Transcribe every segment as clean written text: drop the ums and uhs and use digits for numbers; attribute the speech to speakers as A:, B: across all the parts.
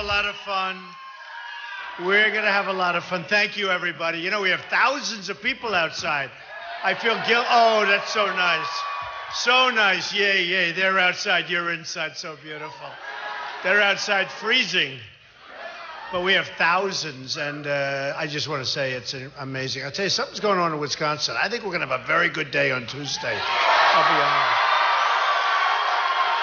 A: a lot of fun. We're going to have a lot of fun. Thank you, everybody. You know, we have thousands of people outside. I feel guilt. Oh, that's so nice. So nice. Yay, yay. They're outside. You're inside. So beautiful. They're outside freezing. But we have thousands, and I just want to say it's amazing. I'll tell you, something's going on in Wisconsin. I think we're going to have a very good day on Tuesday. I'll be honest.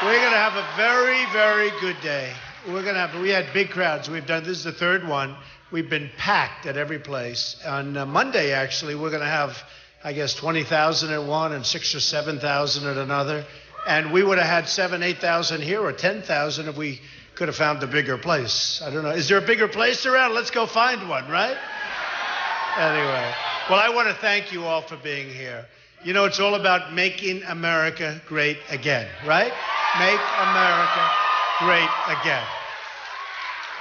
A: We're going to have a very, very good day. We had big crowds. This is the third one. We've been packed at every place. On Monday, actually, we're going to have, I guess, 20,000 at one and 6,000 or 7,000 at another. And we would have had 7,000, 8,000 here or 10,000 if we could have found a bigger place. I don't know. Is there a bigger place around? Let's go find one, right? Anyway, well, I want to thank you all for being here. You know, it's all about making America great again, right? Make America great again.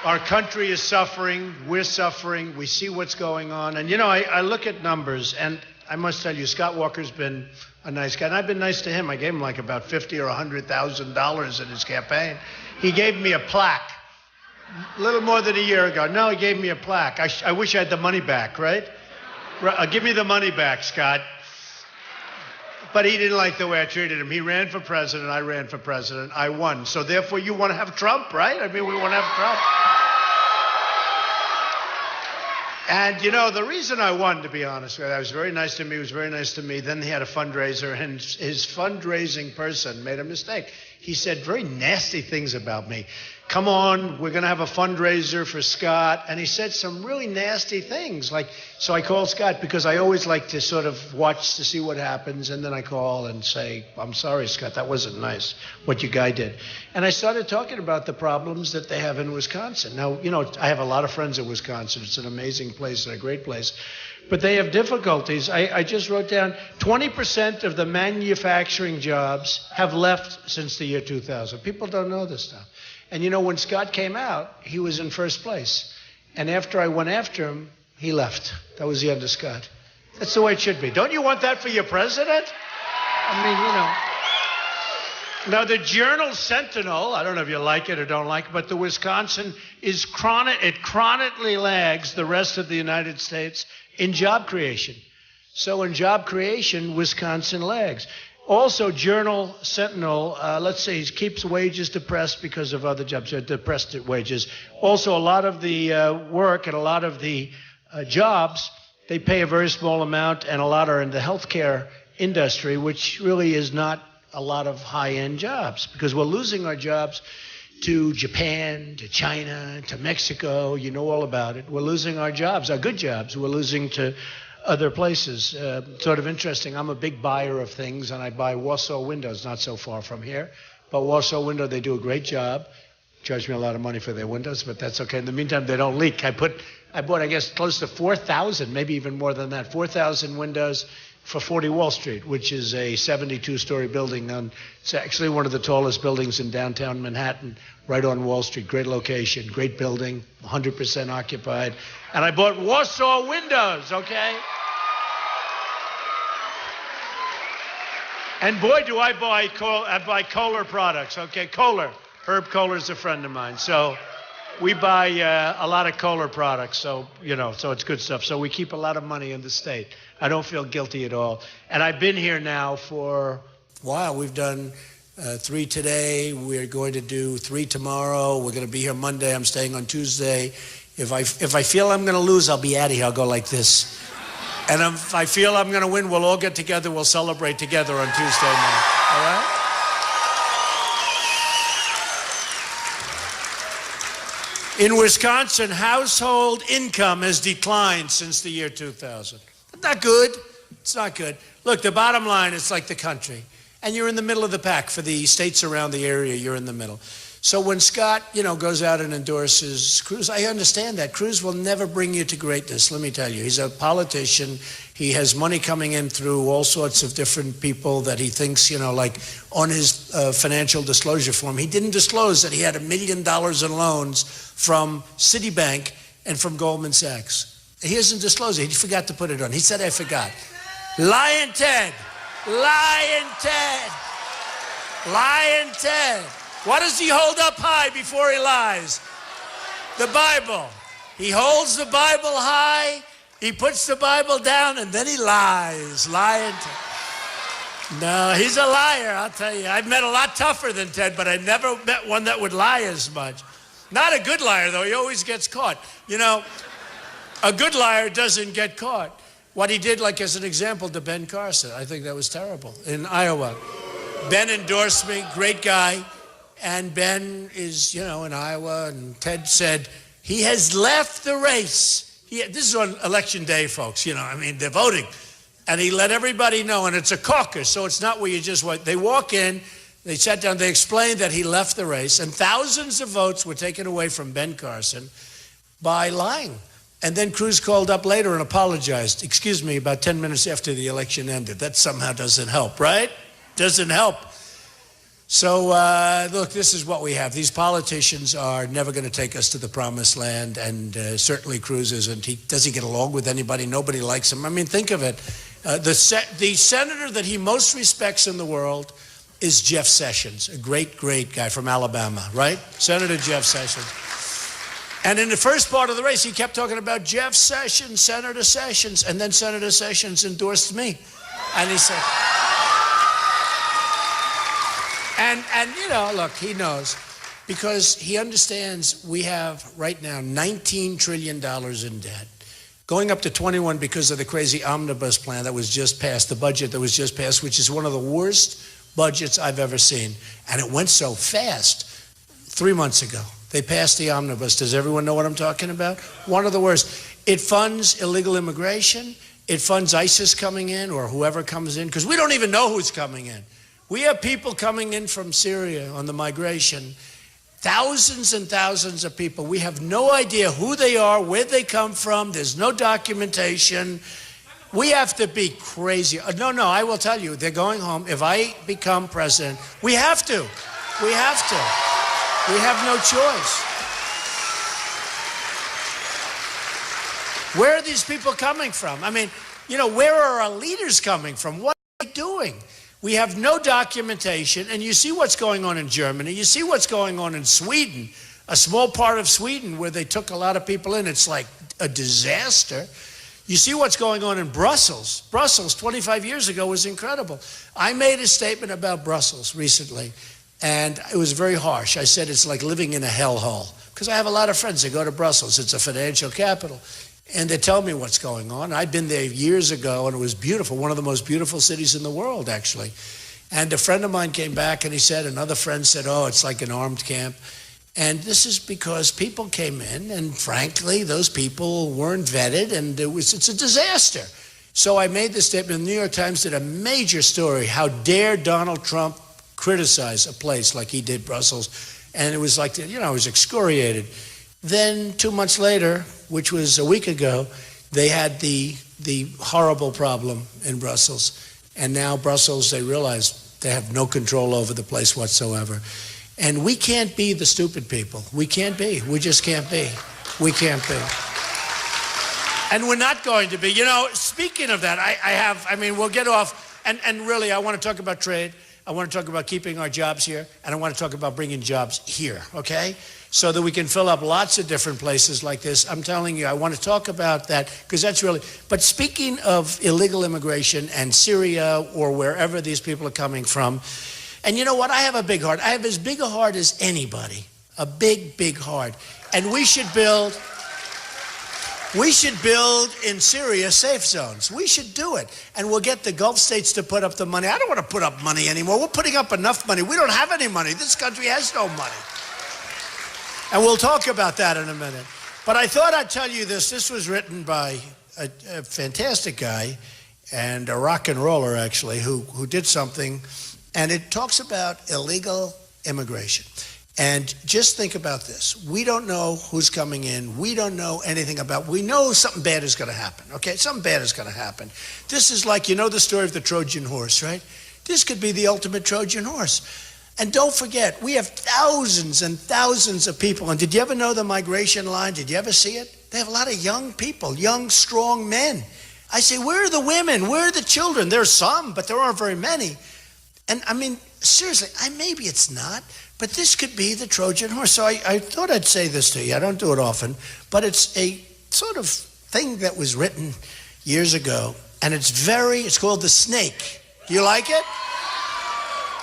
A: Our country is suffering. We're suffering. We see what's going on. And, you know, I look at numbers, and I must tell you, Scott Walker's been a nice guy. And I've been nice to him. I gave him like about $50,000 or $100,000 in his campaign. He gave me a plaque a little more than a year ago. No, he gave me a plaque. I wish I had the money back, right? Give me the money back, Scott. But he didn't like the way I treated him. He ran for president. I ran for president. I won. So therefore, you want to have Trump, right? I mean, we want to have Trump. And, you know, the reason I won, to be honest with you, I was very nice to me. He was very nice to me. Then he had a fundraiser, and his fundraising person made a mistake. He said very nasty things about me. Come on, we're going to have a fundraiser for Scott. And he said some really nasty things. So I called Scott because I always like to sort of watch to see what happens. And then I call and say, I'm sorry, Scott, that wasn't nice, what your guy did. And I started talking about the problems that they have in Wisconsin. Now, you know, I have a lot of friends in Wisconsin. It's an amazing place and a great place. But they have difficulties. I just wrote down 20% of the manufacturing jobs have left since the year 2000. People don't know this stuff. And, you know, when Scott came out, he was in first place. And after I went after him, he left. That was the end of Scott. That's the way it should be. Don't you want that for your president? I mean, you know. Now, the Journal Sentinel, I don't know if you like it or don't like it, but the Wisconsin is chronically lags the rest of the United States in job creation. So in job creation, Wisconsin lags. Also, Journal Sentinel, let's say, keeps wages depressed because of other jobs, depressed wages. Also, a lot of the work and a lot of the jobs, they pay a very small amount, and a lot are in the healthcare industry, which really is not a lot of high-end jobs, because we're losing our jobs to Japan, to China, to Mexico. You know all about it. We're losing our jobs, our good jobs. We're losing to other places. Sort of interesting. I'm a big buyer of things, and I buy Warsaw Windows, not so far from here. But Warsaw Window, they do a great job. Charge me a lot of money for their windows, but that's okay. In the meantime, they don't leak. I bought, I guess, close to 4,000, maybe even more than that, 4,000 windows for 40 Wall Street, which is a 72-story building. It's actually one of the tallest buildings in downtown Manhattan, right on Wall Street. Great location, great building, 100% occupied. And I bought Warsaw Windows, okay? And boy, do I buy Kohler products, okay? Kohler. Herb Kohler's a friend of mine. So we buy a lot of Kohler products, so, you know, so it's good stuff. So we keep a lot of money in the state. I don't feel guilty at all. And I've been here now for a while. We've done 3 today. We're going to do 3 tomorrow. We're going to be here Monday. I'm staying on Tuesday. If I feel I'm going to lose, I'll be out of here. I'll go like this. And if I feel I'm going to win, we'll all get together. We'll celebrate together on Tuesday night. All right? In Wisconsin, household income has declined since the year 2000. Not good. It's not good. Look, the bottom line, it's like the country. And you're in the middle of the pack. For the states around the area, you're in the middle. So when Scott, you know, goes out and endorses Cruz, I understand that. Cruz will never bring you to greatness, let me tell you. He's a politician. He has money coming in through all sorts of different people that he thinks, you know, like on his financial disclosure form. He didn't disclose that he had $1 million in loans from Citibank and from Goldman Sachs. He hasn't disclosed it. He forgot to put it on. He said, I forgot. Lying Ted. Lying Ted. Lying Ted. What does he hold up high before he lies?
B: The Bible. He holds the Bible high, he puts the Bible down, and then he lies. Lying. No, he's a liar, I'll tell you. I've met a lot tougher than Ted, but I never met one that would lie as much. Not a good liar, though. He always gets caught. You know, a good liar doesn't get caught. What he did, like as an example, to Ben Carson, I think that was terrible, in Iowa. Ben endorsed me, great guy, and Ben is, in Iowa, and Ted said, he has left the race. This is on election day, folks, they're voting. And he let everybody know, and it's a caucus, so it's not where you just wait. They walk in, they sat down, they explained that he left the race, and thousands of votes were taken away from Ben Carson by lying. And then Cruz called up later and apologized. Excuse me, about 10 minutes after the election ended. That somehow doesn't help, right? Doesn't help. So, look, this is what we have. These politicians are never going to take us to the promised land, and certainly Cruz isn't. Does he get along with anybody? Nobody likes him. I mean, think of it. The senator that he most respects in the world is Jeff Sessions, a great, great guy from Alabama, right? Senator Jeff Sessions. And in the first part of the race, he kept talking about Jeff Sessions, Senator Sessions, and then Senator Sessions endorsed me. And he said... And look, he knows, because he understands we have right now $19 trillion in debt, going up to 21 because of the crazy omnibus plan that was just passed, the budget that was just passed, which is one of the worst budgets I've ever seen. And it went so fast 3 months ago. They passed the omnibus. Does everyone know what I'm talking about? One of the worst. It funds illegal immigration. It funds ISIS coming in, or whoever comes in, because we don't even know who's coming in. We have people coming in from Syria on the migration, thousands and thousands of people. We have no idea who they are, where they come from. There's no documentation. We have to be crazy. No, I will tell you, they're going home. If I become president, we have to. We have to. We have no choice. Where are these people coming from? I mean, where are our leaders coming from? What are they doing? We have no documentation, and you see what's going on in Germany. You see what's going on in Sweden, a small part of Sweden where they took a lot of people in. It's like a disaster. You see what's going on in Brussels. Brussels, 25 years ago, was incredible. I made a statement about Brussels recently, and it was very harsh. I said it's like living in a hellhole, because I have a lot of friends that go to Brussels. It's a financial capital. And they tell me what's going on. I'd been there years ago, and it was beautiful, one of the most beautiful cities in the world, actually. And a friend of mine came back, and he said, another friend said, oh, it's like an armed camp. And this is because people came in, and frankly, those people weren't vetted, and it's a disaster. So I made this statement. The New York Times did a major story, how dare Donald Trump criticize a place like he did Brussels. And it was like, I was excoriated. Then 2 months later, which was a week ago, they had the horrible problem in Brussels. And now Brussels, they realize they have no control over the place whatsoever. And we can't be the stupid people. We can't be. We just can't be. We can't be. And we're not going to be. Speaking of that, we'll get off. And really, I want to talk about trade. I want to talk about keeping our jobs here. And I want to talk about bringing jobs here, okay? So that we can fill up lots of different places like this. I'm telling you, I want to talk about that, because that's really... But speaking of illegal immigration and Syria or wherever these people are coming from, and you know what? I have a big heart. I have as big a heart as anybody. A big, big heart. And we should build in Syria safe zones. We should do it. And we'll get the Gulf states to put up the money. I don't want to put up money anymore. We're putting up enough money. We don't have any money. This country has no money. And we'll talk about that in a minute. But I thought I'd tell you this. This was written by a fantastic guy, and a rock and roller, actually, who did something. And it talks about illegal immigration. And just think about this. We don't know who's coming in. We don't know anything about... We know something bad is going to happen, okay? Something bad is going to happen. This is like, the story of the Trojan horse, right? This could be the ultimate Trojan horse. And don't forget, we have thousands and thousands of people. And did you ever know the migration line? Did you ever see it? They have a lot of young people, young, strong men. I say, where are the women? Where are the children? There's some, but there aren't very many. And seriously, maybe it's not, But this could be the Trojan horse. So I thought I'd say this to you. I don't do it often, but it's a sort of thing that was written years ago, and it's called The Snake. Do you like it?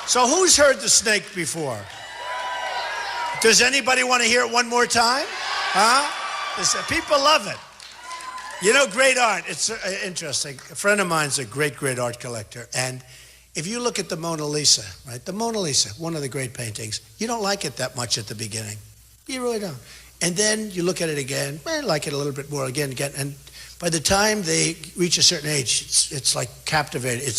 B: So who's heard The Snake before? Does anybody want to hear it one more time? Huh? People love it. You know, great art. It's interesting. A friend of mine's a great, great art collector. And if you look at the Mona Lisa, right? The Mona Lisa, one of the great paintings, you don't like it that much at the beginning. You really don't. And then you look at it again, like it a little bit more again. And by the time they reach a certain age, it's like captivated.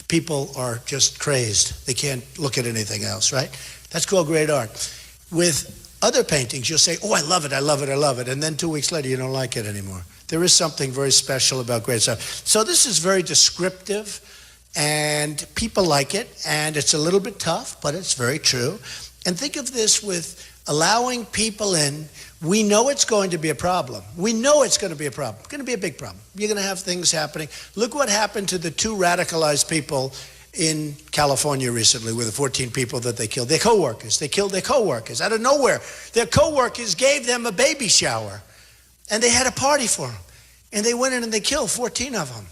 B: People are just crazed. They can't look at anything else, right? That's called great art. With other paintings, you'll say, oh, I love it, I love it, I love it. And then 2 weeks later, you don't like it anymore. There is something very special about great stuff. So this is very descriptive, and people like it, and it's a little bit tough, but it's very true. And think of this with allowing people in. We know it's going to be a problem. We know it's going to be a problem. It's going to be a big problem. You're going to have things happening. Look what happened to the 2 radicalized people in California recently with the 14 people that they killed. Their co-workers. They killed their co-workers out of nowhere. Their co-workers gave them a baby shower, and they had a party for them. And they went in and they killed 14 of them,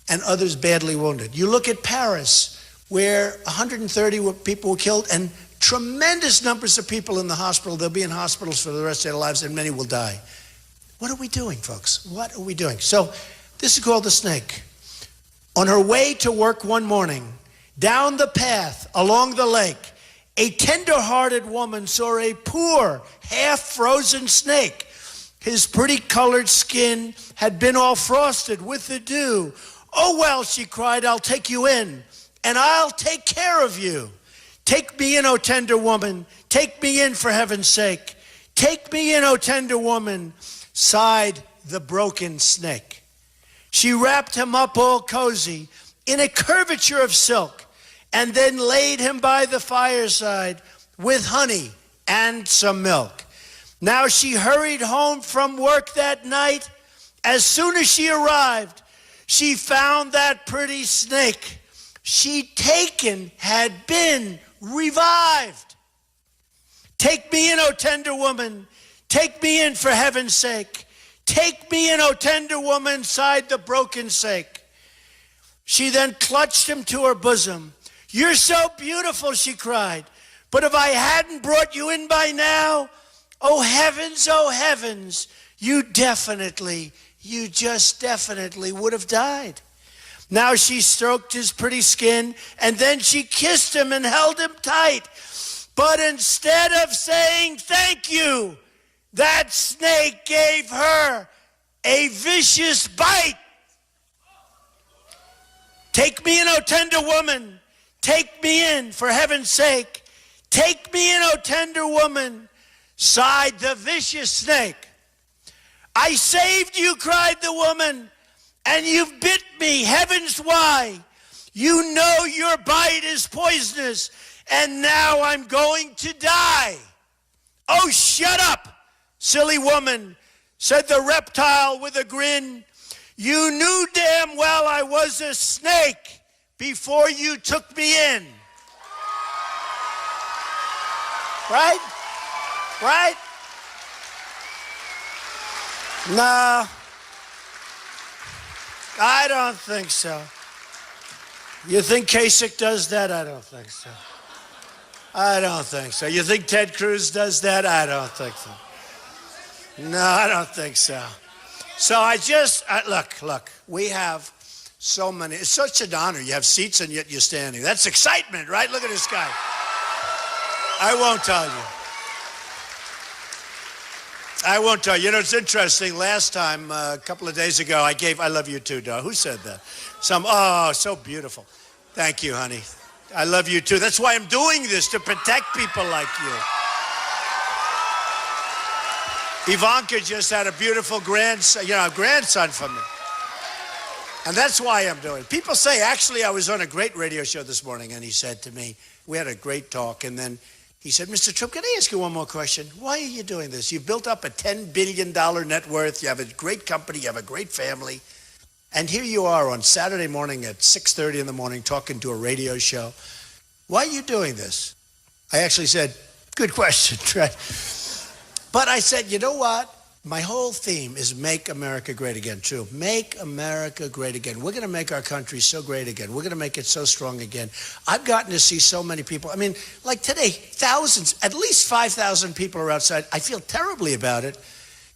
B: and others badly wounded. You look at Paris, where 130 people were killed, and tremendous numbers of people in the hospital. They'll be in hospitals for the rest of their lives, and many will die. What are we doing, folks? What are we doing? So this is called The Snake. On her way to work one morning, down the path along the lake, a tender-hearted woman saw a poor, half-frozen snake. His pretty colored skin had been all frosted with the dew. Oh, well, she cried, I'll take you in, and I'll take care of you. Take me in, O tender woman. Take me in, for heaven's sake. Take me in, O tender woman, sighed the broken snake. She wrapped him up all cozy in a curvature of silk, and then laid him by the fireside with honey and some milk. Now she hurried home from work that night. As soon as she arrived, she found that pretty snake she'd taken had been revived. Take me in, O tender woman. Take me in, for heaven's sake. Take me in, O tender woman, sighed the broken snake. She then clutched him to her bosom. You're so beautiful, she cried. But if I hadn't brought you in by now, oh heavens, you just definitely would have died. Now she stroked his pretty skin, and then she kissed him and held him tight. But instead of saying thank you, that snake gave her a vicious bite. Take me in, O tender woman. Take me in, for heaven's sake. Take me in, O tender woman, sighed the vicious snake. I saved you, cried the woman, and you've bit me. Heavens, why? You know your bite is poisonous, and now I'm going to die. Oh, shut up, silly woman, said the reptile with a grin. You knew damn well I was a snake before you took me in. Right? Right? No, I don't think so. You think Kasich does that? I don't think so. I don't think so. You think Ted Cruz does that? I don't think so. No, I don't think so. So look, we have so many. It's such an honor. You have seats and yet you're standing. That's excitement, right? Look at this guy. I won't tell you. You know, it's interesting. Last time, a couple of days ago, I love you too, dog. Who said that? So beautiful. Thank you, honey. I love you too. That's why I'm doing this, to protect people like you. Ivanka just had a beautiful grandson from me. And that's why I'm doing it. People say, actually, I was on a great radio show this morning, and he said to me, we had a great talk, and then he said, Mr. Trump, can I ask you one more question? Why are you doing this? You've built up a $10 billion net worth. You have a great company. You have a great family. And here you are on Saturday morning at 6:30 in the morning talking to a radio show. Why are you doing this? I actually said, good question, right? But I said, you know what? My whole theme is make America great again, true. Make America great again. We're going to make our country so great again. We're going to make it so strong again. I've gotten to see so many people. I mean, like today, thousands, at least 5,000 people are outside. I feel terribly about it,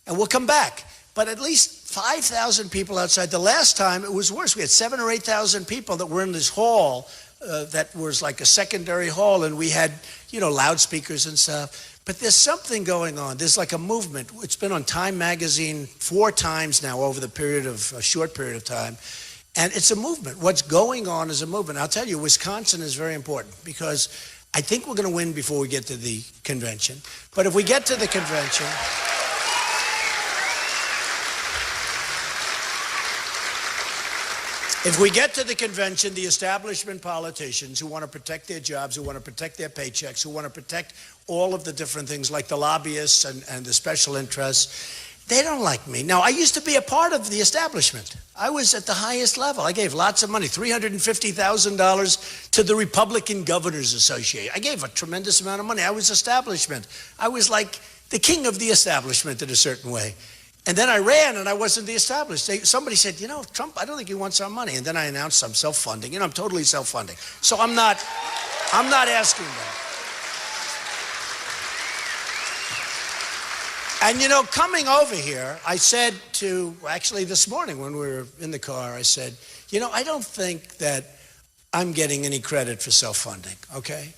B: and we'll come back. But at least 5,000 people outside. The last time, it was worse. We had 7,000 or 8,000 people that were in this hall that was like a secondary hall, and we had, loudspeakers and stuff. But there's something going on. There's like a movement. It's been on Time magazine 4 times now over a short period of time. And it's a movement. What's going on is a movement. I'll tell you, Wisconsin is very important because I think we're going to win before we get to the convention. But if we get to the convention... If we get to the convention, the establishment politicians who want to protect their jobs, who want to protect their paychecks, who want to protect all of the different things like the lobbyists and the special interests, they don't like me. Now, I used to be a part of the establishment. I was at the highest level. I gave lots of money, $350,000 to the Republican Governors Association. I gave a tremendous amount of money. I was establishment. I was like the king of the establishment in a certain way. And then I ran and I wasn't the established. Somebody said, Trump, I don't think he wants our money. And then I announced I'm self-funding. I'm totally self-funding. So I'm not asking that. And coming over here, I said actually this morning when we were in the car, I said, I don't think that I'm getting any credit for self-funding, okay?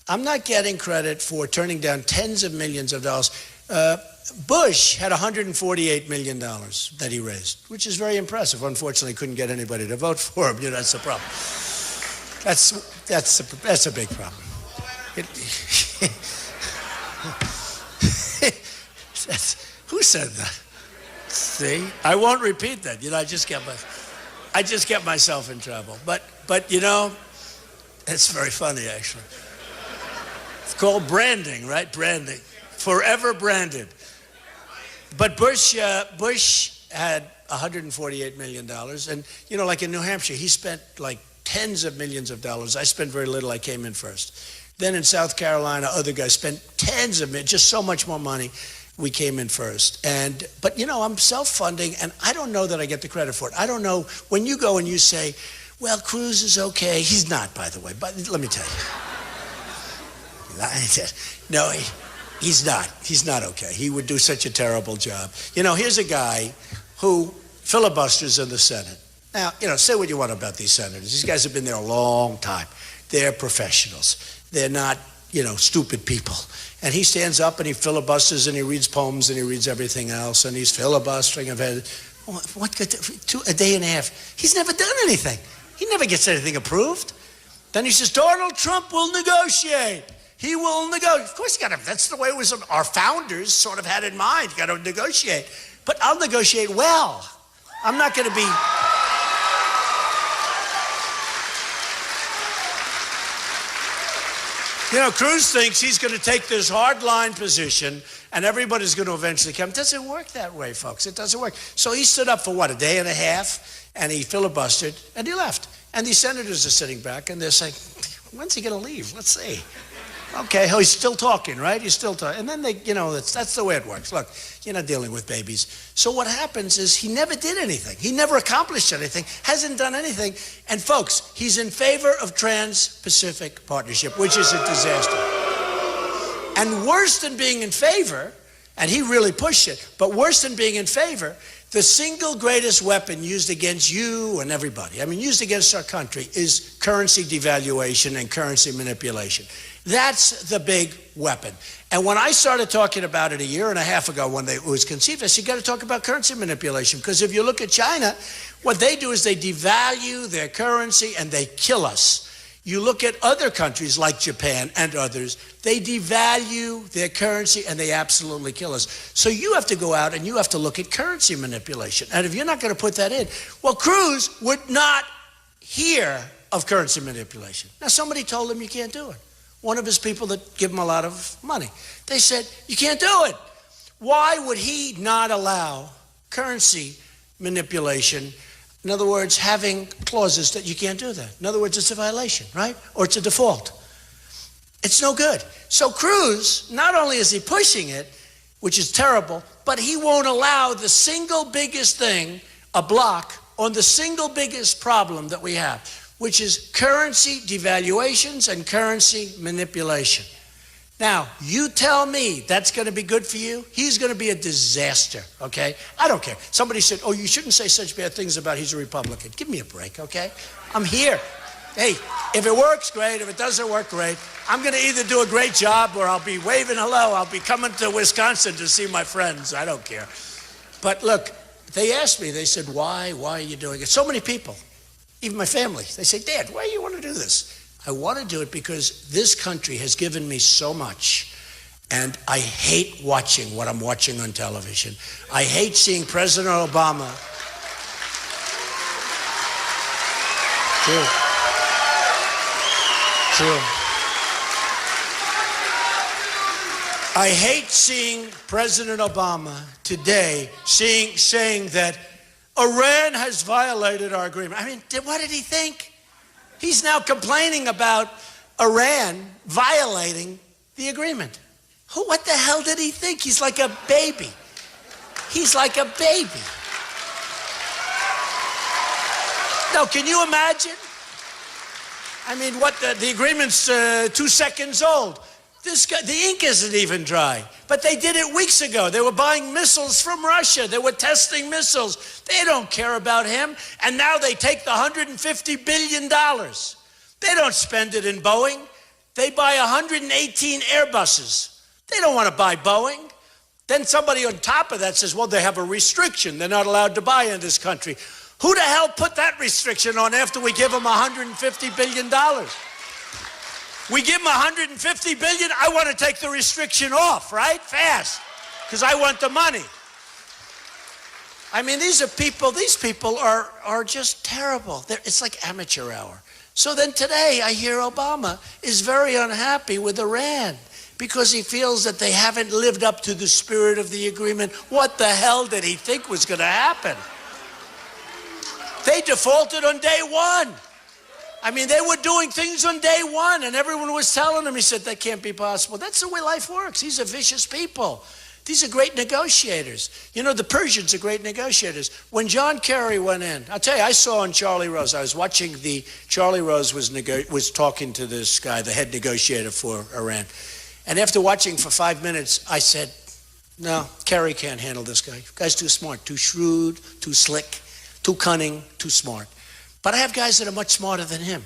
B: I'm not getting credit for turning down tens of millions of dollars. Bush had $148 million that he raised, which is very impressive. Unfortunately, couldn't get anybody to vote for him. That's the problem. That's a big problem. Who said that? See, I won't repeat that. I just get myself in trouble. But it's very funny actually. It's called branding, right? Branding, forever branded. But Bush had $148 million. And, like in New Hampshire, he spent like tens of millions of dollars. I spent very little. I came in first. Then in South Carolina, other guys spent tens of millions, just so much more money. We came in first. But I'm self-funding, and I don't know that I get the credit for it. I don't know. When you go and you say, well, Cruz is okay. He's not, by the way. But let me tell you. No, he's not. He's not okay. He would do such a terrible job. Here's a guy who filibusters in the Senate. Now, say what you want about these senators. These guys have been there a long time. They're professionals. They're not, stupid people. And he stands up and he filibusters and he reads poems and he reads everything else and he's filibustering. I've had a day and a half. He's never done anything. He never gets anything approved. Then he says, Donald Trump will negotiate. He will negotiate. Of course, that's the way it was. Our founders sort of had in mind. You got to negotiate. But I'll negotiate well. I'm not going to be. Cruz thinks he's going to take this hardline position and everybody's going to eventually come. It doesn't work that way, folks. It doesn't work. So he stood up for a day and a half and he filibustered and he left. And these senators are sitting back and they're saying, when's he going to leave? Let's see. Okay, he's still talking, right? He's still talking. And then that's the way it works. Look, you're not dealing with babies. So what happens is he never did anything. He never accomplished anything, hasn't done anything. And folks, he's in favor of Trans-Pacific Partnership, which is a disaster. And worse than being in favor, and he really pushed it, but worse than being in favor, the single greatest weapon used against you and everybody, used against our country, is currency devaluation and currency manipulation. That's the big weapon. And when I started talking about it a year and a half ago when it was conceived, I said, you got to talk about currency manipulation. Because if you look at China, what they do is they devalue their currency and they kill us. You look at other countries like Japan and others, they devalue their currency and they absolutely kill us. So you have to go out and you have to look at currency manipulation. And if you're not going to put that in, well, Cruz would not hear of currency manipulation. Now, somebody told him you can't do it. One of his people that give him a lot of money. They said, you can't do it. Why would he not allow currency manipulation? In other words, having clauses that you can't do that. In other words, it's a violation, right? Or it's a default. It's no good. So Cruz, not only is he pushing it, which is terrible, but he won't allow the single biggest thing, a block, on the single biggest problem that we have, which is currency devaluations and currency manipulation. Now, you tell me that's going to be good for you? He's going to be a disaster, okay? I don't care. Somebody said, oh, you shouldn't say such bad things about he's a Republican. Give me a break, okay? I'm here. Hey, if it works, great. If it doesn't work, great. I'm going to either do a great job or I'll be waving hello. I'll be coming to Wisconsin to see my friends. I don't care. But look, they asked me, they said, why are you doing it? So many people, even my family, they say, Dad, why do you want to do this? I want to do it because this country has given me so much, and I hate watching what I'm watching on television. I hate seeing President Obama. True. I hate seeing President Obama today saying that Iran has violated our agreement. I mean, what did he think? He's now complaining about Iran violating the agreement. What the hell did he think? He's like a baby. He's like a baby. Now, can you imagine? I mean, the agreement's 2 seconds old. The ink isn't even dry. But they did it weeks ago. They were buying missiles from Russia. They were testing missiles. They don't care about him. And now they take the $150 billion. They don't spend it in Boeing. They buy 118 Airbuses. They don't want to buy Boeing. Then somebody on top of that says, well, they have a restriction. They're not allowed to buy in this country. Who the hell put that restriction on after we give them $150 billion? We give them $150 billion, I want to take the restriction off, right? Fast, because I want the money. I mean, these people are just terrible. It's like amateur hour. So then today I hear Obama is very unhappy with Iran because he feels that they haven't lived up to the spirit of the agreement. What the hell did he think was going to happen? They defaulted on day one. I mean, they were doing things on day one, and everyone was telling him, he said, that can't be possible. That's the way life works. These are vicious people. These are great negotiators. You know, the Persians are great negotiators. When John Kerry went in, I'll tell you, I saw on Charlie Rose, I was watching Charlie Rose was talking to this guy, the head negotiator for Iran. And after watching for 5 minutes, I said, no, Kerry can't handle this guy. The guy's too smart, too shrewd, too slick, too cunning, too smart. But I have guys that are much smarter than him,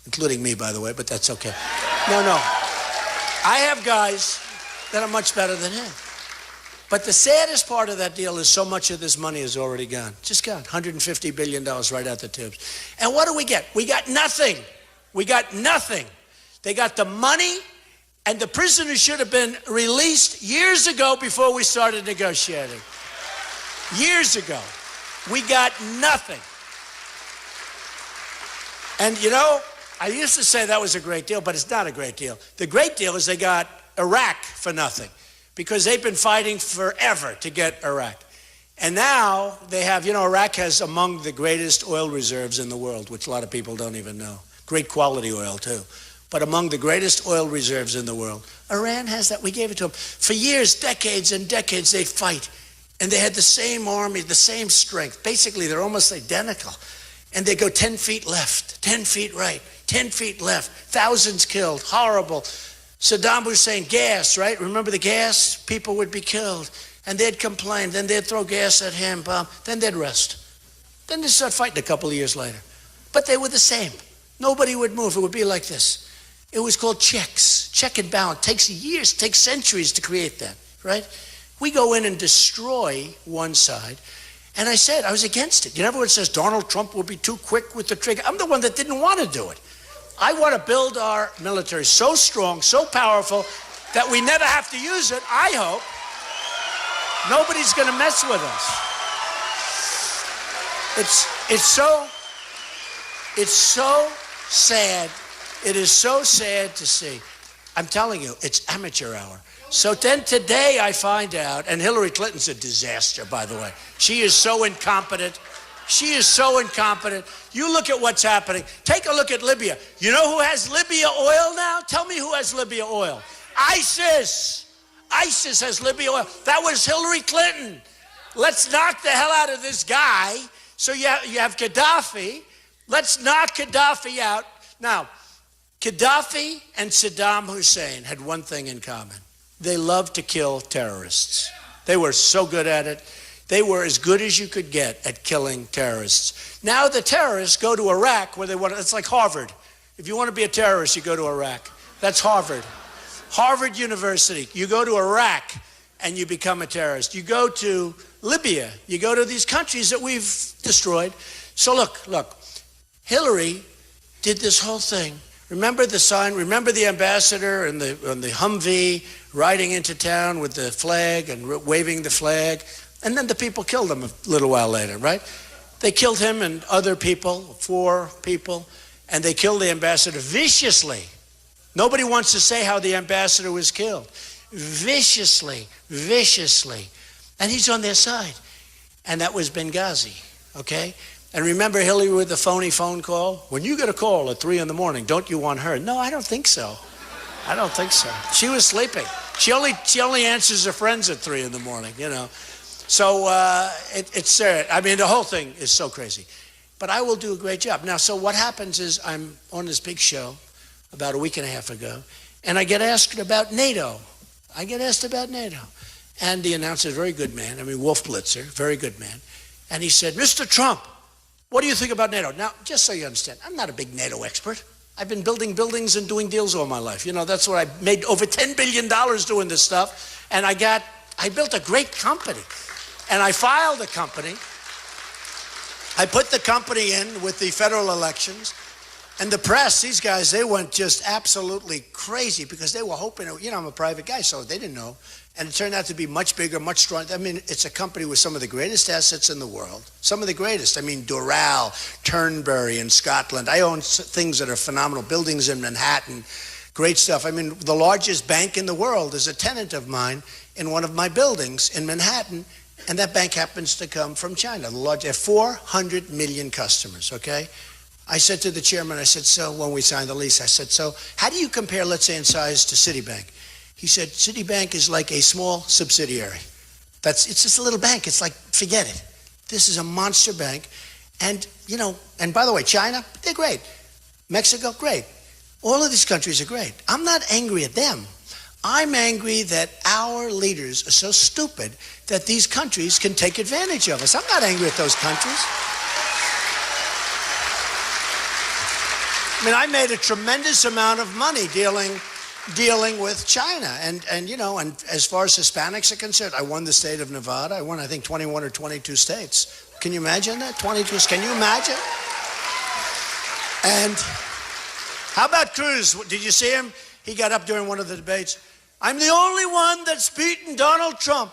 B: including me, by the way, but that's okay. No. I have guys that are much better than him. But the saddest part of that deal is so much of this money is already gone. Just gone. $150 billion right out the tubes. And what do we get? We got nothing. We got nothing. They got the money, and the prisoners should have been released years ago before we started negotiating. Years ago. We got nothing. And you know, I used to say that was a great deal, but it's not a great deal. The great deal is they got Iraq for nothing because they've been fighting forever to get Iraq. And now they have, you know, Iraq has among the greatest oil reserves in the world, which a lot of people don't even know. Great quality oil, too. But among the greatest oil reserves in the world. Iran has that. We gave it to them. For years, decades and decades, they fight. And they had the same army, the same strength. Basically, they're almost identical. And they go 10 feet left, 10 feet right, 10 feet left, thousands killed, horrible. Saddam Hussein, gas, right? Remember the gas? People would be killed. And they'd complain. Then they'd throw gas at him, bomb. Then they'd rest. Then they'd start fighting a couple of years later. But they were the same. Nobody would move. It would be like this. It was called checks, check and balance. Takes years, takes centuries to create that, right? We go in and destroy one side. And I said, I was against it. You know, everyone says Donald Trump will be too quick with the trigger. I'm the one that didn't want to do it. I want to build our military so strong, so powerful, that we never have to use it, I hope. Nobody's going to mess with us. It's so sad. It is so sad to see. I'm telling you, it's amateur hour. So then today I find out, and Hillary Clinton's a disaster, by the way. She is so incompetent. She is so incompetent. You look at what's happening. Take a look at Libya. You know who has Libya oil now? Tell me who has Libya oil. ISIS. ISIS has Libya oil. That was Hillary Clinton. Let's knock the hell out of this guy. So you have Gaddafi. Let's knock Gaddafi out. Now, Gaddafi and Saddam Hussein had one thing in common. They loved to kill terrorists. They were so good at it. They were as good as you could get at killing terrorists. Now the terrorists go to Iraq where they want to, it's like Harvard. If you want to be a terrorist, you go to Iraq. That's Harvard. Harvard University. You go to Iraq and you become a terrorist. You go to Libya. You go to these countries that we've destroyed. So look, Hillary did this whole thing. Remember the sign? Remember the ambassador and the Humvee riding into town with the flag and waving the flag? And then the people killed him a little while later, right? They killed him and other people, 4 people, and they killed the ambassador viciously. Nobody wants to say how the ambassador was killed. Viciously. And he's on their side. And that was Benghazi, okay? And remember Hillary with the phony phone call? When you get a call at 3 in.the morning, don't you want her? No, I don't think so. I don't think so. She was sleeping. She only answers her friends at 3 in.the morning, you know. So it's I mean, the whole thing is so crazy. But I will do a great job. Now, so what happens is I'm on this big show about a week and a half ago, and I get asked about NATO. And the announcer, very good man, I mean, Wolf Blitzer, very good man. And he said, Mr. Trump, what do you think about NATO? Now, just so you understand, I'm not a big NATO expert. I've been building buildings and doing deals all my life. You know, that's what I made over $10 billion doing this stuff. And I built a great company. And I filed a company. I put the company in with the federal elections. And the press, these guys, they went just absolutely crazy because they were hoping, you know, I'm a private guy, so they didn't know. And it turned out to be much bigger, much stronger. I mean, it's a company with some of the greatest assets in the world. Some of the greatest. I mean, Doral, Turnberry in Scotland. I own things that are phenomenal. Buildings in Manhattan. Great stuff. I mean, the largest bank in the world is a tenant of mine in one of my buildings in Manhattan. And that bank happens to come from China. The large, they have 400 million customers, okay? I said to the chairman, I said, so when we signed the lease, I said, so how do you compare, let's say, in size to Citibank? He said, Citibank is like a small subsidiary. It's just a little bank. It's like, forget it. This is a monster bank. And, you know, and by the way, China, they're great. Mexico, great. All of these countries are great. I'm not angry at them. I'm angry that our leaders are so stupid that these countries can take advantage of us. I'm not angry at those countries. I mean, I made a tremendous amount of money dealing with China. And you know, and as far as Hispanics are concerned, I won the state of Nevada. I won, I think, 21 or 22 states. Can you imagine that? 22, can you imagine? And how about Cruz? Did you see him? He got up during one of the debates. I'm the only one that's beaten Donald Trump.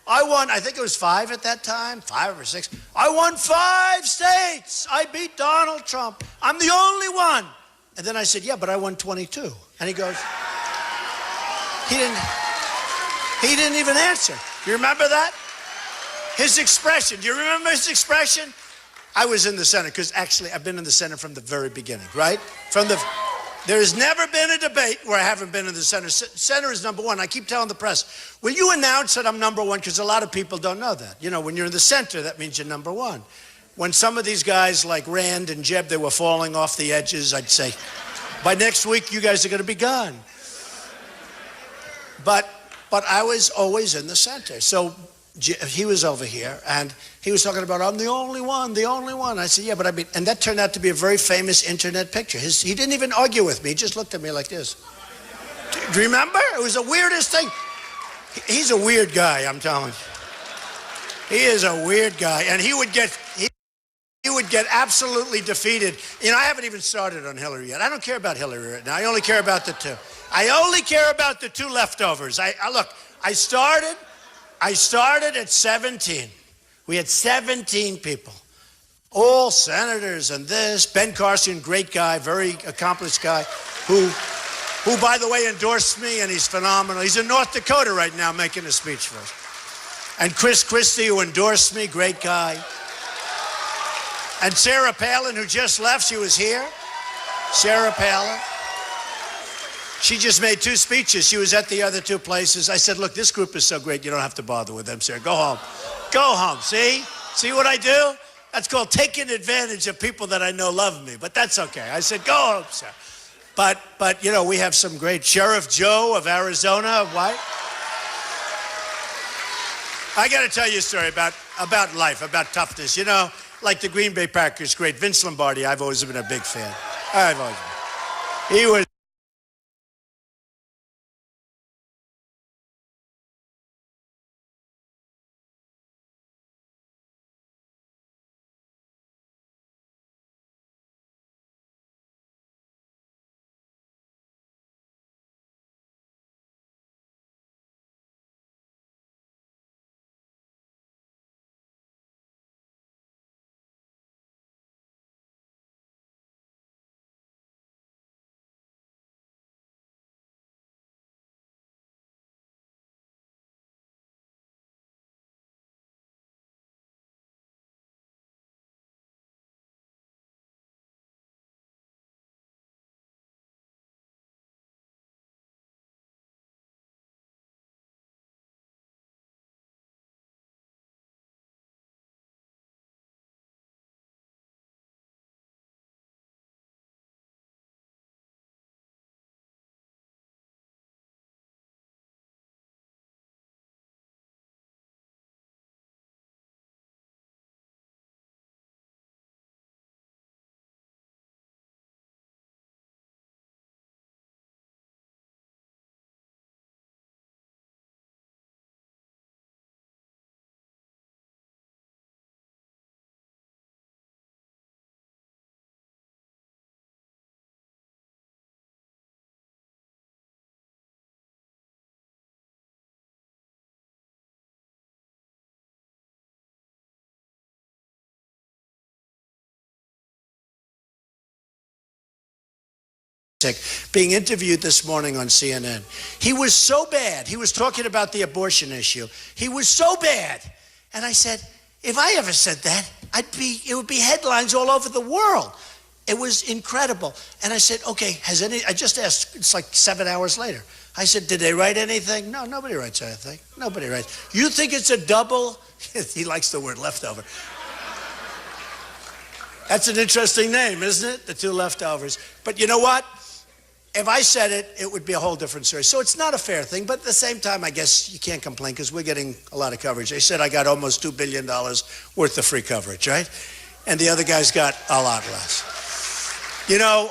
B: I won, I think it was 5 at that time, 5 or 6. I won 5 states. I beat Donald Trump. I'm the only one. And then I said, yeah, but I won 22. And he goes, he didn't even answer. You remember that? His expression. Do you remember his expression? I was in the Senate, because actually I've been in the Senate from the very beginning, right? There has never been a debate where I haven't been in the Senate. Senate is number one. I keep telling the press, will you announce that I'm number one? Because a lot of people don't know that. You know, when you're in the center, that means you're number one. When some of these guys like Rand and Jeb, they were falling off the edges, I'd say, by next week, you guys are going to be gone. But I was always in the center. So he was over here, and he was talking about, I'm the only one. I said, yeah, but I mean, and that turned out to be a very famous internet picture. He didn't even argue with me. He just looked at me like this. Do you remember? It was the weirdest thing. He's a weird guy, I'm telling you. He is a weird guy, and he would get absolutely defeated. You know, I haven't even started on Hillary yet. I don't care about Hillary right now. I only care about the two. I only care about the 2 leftovers. Look, I started at 17. We had 17 people, all senators and this. Ben Carson, great guy, very accomplished guy, who by the way endorsed me, and he's phenomenal. He's in North Dakota right now making a speech for us. And Chris Christie, who endorsed me, great guy. And Sarah Palin, who just left, she was here. Sarah Palin. She just made 2 speeches. She was at the other 2 places. I said, look, this group is so great, you don't have to bother with them, Sarah. Go home. Go home. See? See what I do? That's called taking advantage of people that I know love me. But that's okay. I said, go home, Sarah. But you know, we have some great Sheriff Joe of Arizona. What? I got to tell you a story about life, about toughness. You know, like the Green Bay Packers, great Vince Lombardi. I've always been a big fan. I've always been. He was. Being interviewed this morning on CNN. He was so bad. He was talking about the abortion issue. He was so bad. And I said, if I ever said that, it would be headlines all over the world. It was incredible. And I said, okay, I just asked, it's like 7 hours later. I said, did they write anything? No, nobody writes anything. Nobody writes. You think it's a double? He likes the word leftover. That's an interesting name, isn't it? The 2 leftovers. But you know what? If I said it, it would be a whole different story. So it's not a fair thing, but at the same time, I guess you can't complain because we're getting a lot of coverage. They said I got almost $2 billion worth of free coverage, right? And the other guys got a lot less. You know,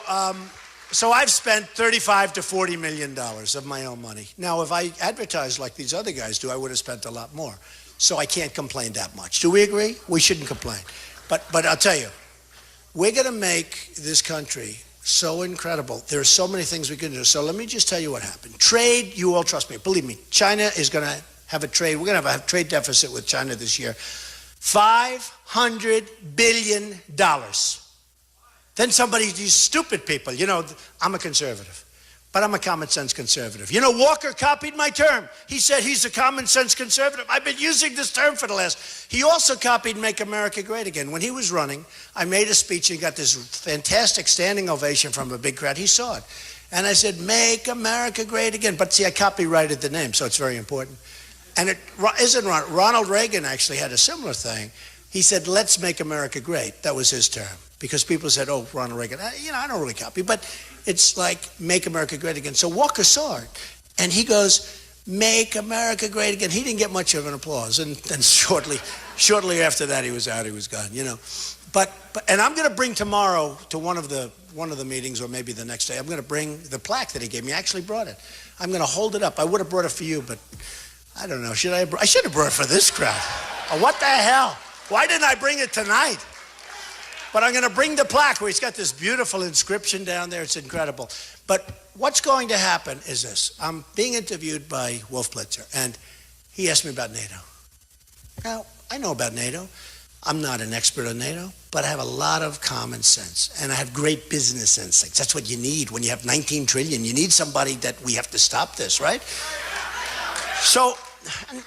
B: so I've spent $35 to $40 million of my own money. Now, if I advertised like these other guys do, I would have spent a lot more. So I can't complain that much. Do we agree? We shouldn't complain. But I'll tell you, we're going to make this country so incredible. There are so many things we can do. So let me just tell you what happened. Trade, you all trust me. Believe me, China is going to have a trade. We're going to have a trade deficit with China this year. $500 billion. Then these stupid people, you know, I'm a conservative, but I'm a common sense conservative. You know, Walker copied my term. He said he's a common sense conservative. I've been using this term for the last. He also copied Make America Great Again. When he was running, I made a speech and got this fantastic standing ovation from a big crowd. He saw it. And I said, Make America Great Again. But see, I copyrighted the name, so it's very important. And it isn't Ronald Reagan actually had a similar thing. He said, let's make America great. That was his term. Because people said, oh, Ronald Reagan. I don't really copy, but it's like Make America Great Again. So Walker saw it, and he goes, Make America Great Again. He didn't get much of an applause, and then shortly after that, he was out. He was gone. You know, and I'm going to bring tomorrow to one of the meetings, or maybe the next day. I'm going to bring the plaque that he gave me. I actually brought it. I'm going to hold it up. I would have brought it for you, but I don't know. I should have brought it for this crowd. Oh, what the hell? Why didn't I bring it tonight? But I'm going to bring the plaque where he's got this beautiful inscription down there. It's incredible. But what's going to happen is this. I'm being interviewed by Wolf Blitzer, and he asked me about NATO. Now, I know about NATO. I'm not an expert on NATO, but I have a lot of common sense, and I have great business instincts. That's what you need when you have 19 trillion. You need somebody that we have to stop this, right? So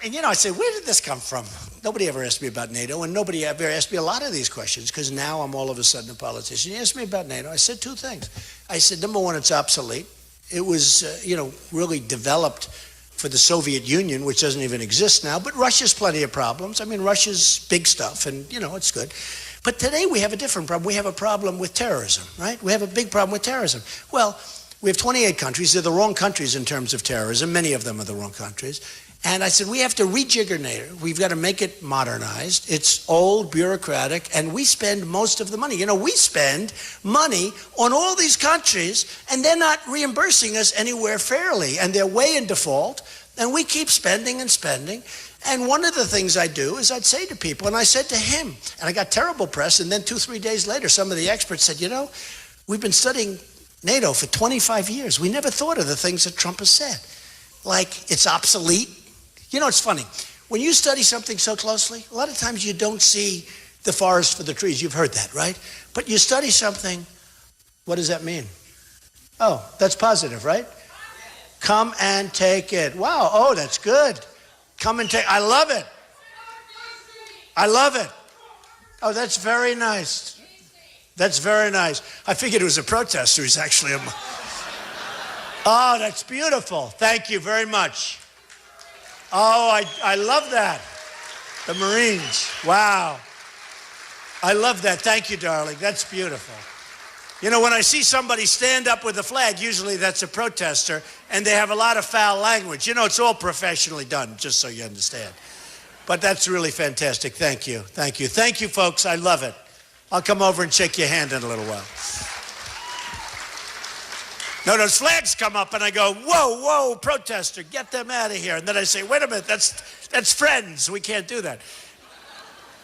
B: and I said, where did this come from? Nobody ever asked me about NATO, and nobody ever asked me a lot of these questions, because now I'm all of a sudden a politician. You asked me about NATO. I said two things. I said, number one, it's obsolete. It was, really developed for the Soviet Union, which doesn't even exist now, but Russia's plenty of problems. I mean, Russia's big stuff, and, it's good. But today we have a different problem. We have a problem with terrorism, right? We have a big problem with terrorism. Well, we have 28 countries. They're the wrong countries in terms of terrorism. Many of them are the wrong countries. And I said, we have to rejigger NATO. We've got to make it modernized. It's old, bureaucratic, and we spend most of the money. We spend money on all these countries, and they're not reimbursing us anywhere fairly, and they're way in default, and we keep spending and spending. And one of the things I do is I'd say to people, and I said to him, and I got terrible press, and then 2-3 days later, some of the experts said, we've been studying NATO for 25 years. We never thought of the things that Trump has said. Like, it's obsolete. It's funny. When you study something so closely, a lot of times you don't see the forest for the trees. You've heard that, right? But you study something, what does that mean? Oh, that's positive, right? Come and take it. Wow, oh, that's good. Come and take, I love it. I love it. Oh, that's very nice. That's very nice. I figured it was a protester. He's actually a... Oh, that's beautiful. Thank you very much. Oh, I love that. The Marines. Wow. I love that. Thank you, darling. That's beautiful. When I see somebody stand up with a flag, usually that's a protester, and they have a lot of foul language. It's all professionally done, just so you understand. But that's really fantastic. Thank you. Thank you. Thank you, folks. I love it. I'll come over and shake your hand in a little while. No, those flags come up, and I go, whoa, protester, get them out of here. And then I say, wait a minute, that's friends. We can't do that.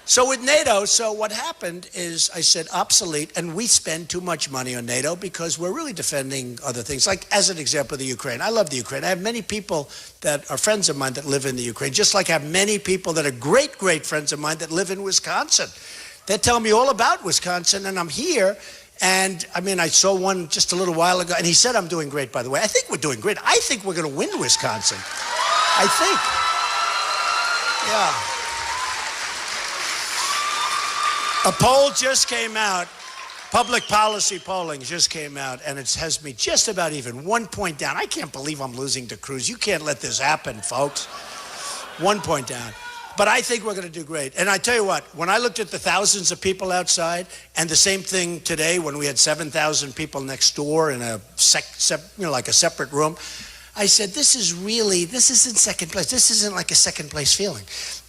B: So with NATO, what happened is I said obsolete, and we spend too much money on NATO because we're really defending other things. Like, as an example, the Ukraine. I love the Ukraine. I have many people that are friends of mine that live in the Ukraine, just like I have many people that are great, great friends of mine that live in Wisconsin. They tell me all about Wisconsin, and I'm here. And, I saw one just a little while ago, and he said I'm doing great, by the way. I think we're doing great. I think we're going to win Wisconsin. I think. Yeah. A poll just came out. Public policy polling just came out, and it has me just about even. 1 point down. I can't believe I'm losing to Cruz. You can't let this happen, folks. 1 point down. But I think we're going to do great. And I tell you what, when I looked at the thousands of people outside, and the same thing today when we had 7,000 people next door in a like a separate room, I said, this isn't second place. This isn't like a second place feeling.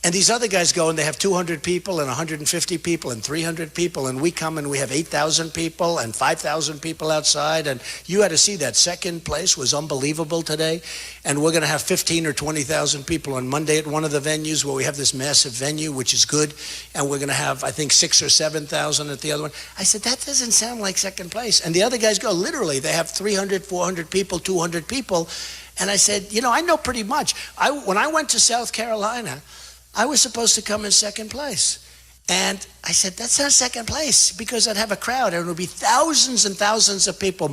B: And these other guys go and they have 200 people and 150 people and 300 people, and we come and we have 8,000 people and 5,000 people outside. And you had to see that second place was unbelievable today. And we're going to have 15 or 20,000 people on Monday at one of the venues where we have this massive venue, which is good. And we're going to have, I think, 6,000 or 7,000 at the other one. I said, that doesn't sound like second place. And the other guys go, literally, they have 300, 400 people, 200 people. And I said, I know pretty much. When I went to South Carolina, I was supposed to come in second place. And I said, that's not second place, because I'd have a crowd and it would be thousands and thousands of people,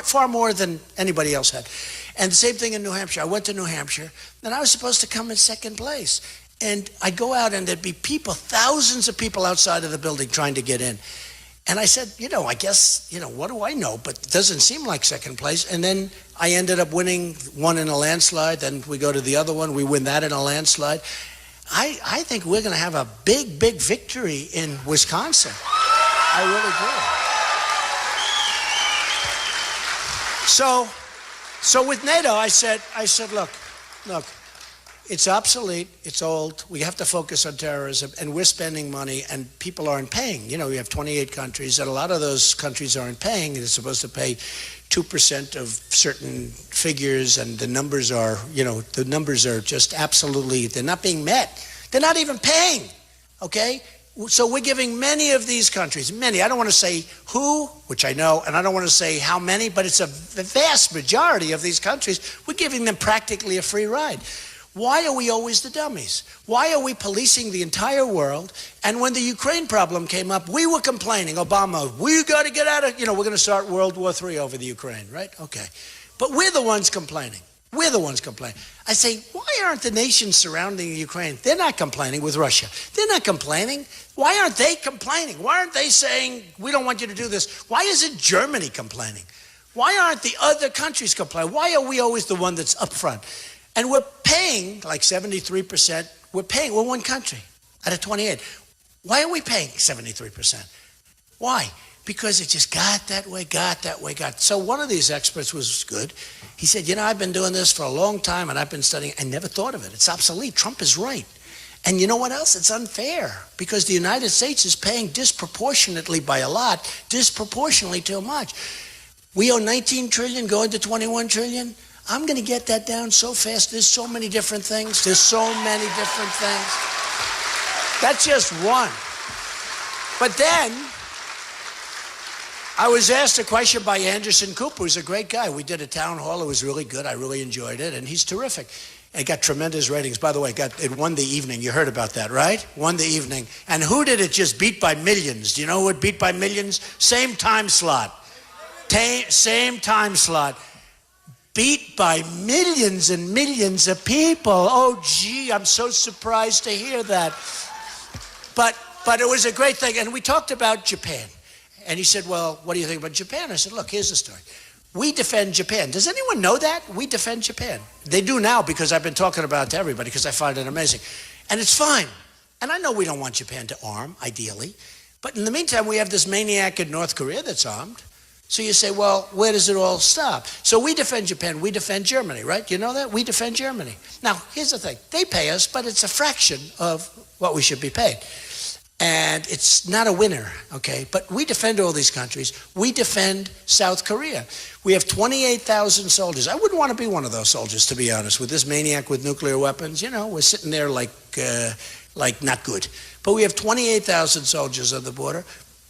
B: far more than anybody else had. And the same thing in New Hampshire. I went to New Hampshire, and I was supposed to come in second place. And I'd go out and there'd be people, thousands of people outside of the building trying to get in. And I said, I guess, what do I know? But it doesn't seem like second place. And then I ended up winning one in a landslide. Then we go to the other one. We win that in a landslide. I think we're going to have a big, big victory in Wisconsin. I really do. So with NATO, I said, look, it's obsolete, it's old, we have to focus on terrorism, and we're spending money, and people aren't paying. We have 28 countries, and a lot of those countries aren't paying. They're supposed to pay 2% of certain figures, and the numbers are just absolutely, they're not being met. They're not even paying, okay? So we're giving many of these countries, I don't want to say who, which I know, and I don't want to say how many, but it's a vast majority of these countries, we're giving them practically a free ride. Why are we always the dummies? Why are we policing the entire world? And when the Ukraine problem came up, we were complaining, Obama, we got to get out of, we're going to start World War III over the Ukraine, right? Okay. But we're the ones complaining. We're the ones complaining. I say, why aren't the nations surrounding Ukraine? They're not complaining with Russia. They're not complaining. Why aren't they complaining? Why aren't they saying, we don't want you to do this? Why isn't Germany complaining? Why aren't the other countries complaining? Why are we always the one that's up front? And we're paying like 73%. We're one country out of 28. Why are we paying 73%? Why? Because it just got that way. So one of these experts was good. He said, I've been doing this for a long time and I've been studying. I never thought of it. It's obsolete. Trump is right. And you know what else? It's unfair because the United States is paying disproportionately by a lot, disproportionately too much. We owe 19 trillion going to 21 trillion. I'm going to get that down so fast. There's so many different things. That's just one. But then I was asked a question by Anderson Cooper, who's a great guy. We did a town hall. It was really good. I really enjoyed it. And he's terrific. It got tremendous ratings. By the way, it won the evening. You heard about that, right? Won the evening. And who did it just beat by millions? Do you know who it beat by millions? Same time slot. Same time slot. Beat by millions and millions of people. Oh, gee, I'm so surprised to hear that. But it was a great thing. And we talked about Japan. And he said, well, what do you think about Japan? I said, look, here's the story. We defend Japan. Does anyone know that? We defend Japan. They do now because I've been talking about it to everybody because I find it amazing. And it's fine. And I know we don't want Japan to arm, ideally. But in the meantime, we have this maniac in North Korea that's armed. So you say, well, where does it all stop? So we defend Japan, we defend Germany, right? You know that? We defend Germany. Now, here's the thing. They pay us, but it's a fraction of what we should be paid. And it's not a winner, okay? But we defend all these countries. We defend South Korea. We have 28,000 soldiers. I wouldn't want to be one of those soldiers, to be honest, with this maniac with nuclear weapons. We're sitting there like not good. But we have 28,000 soldiers on the border.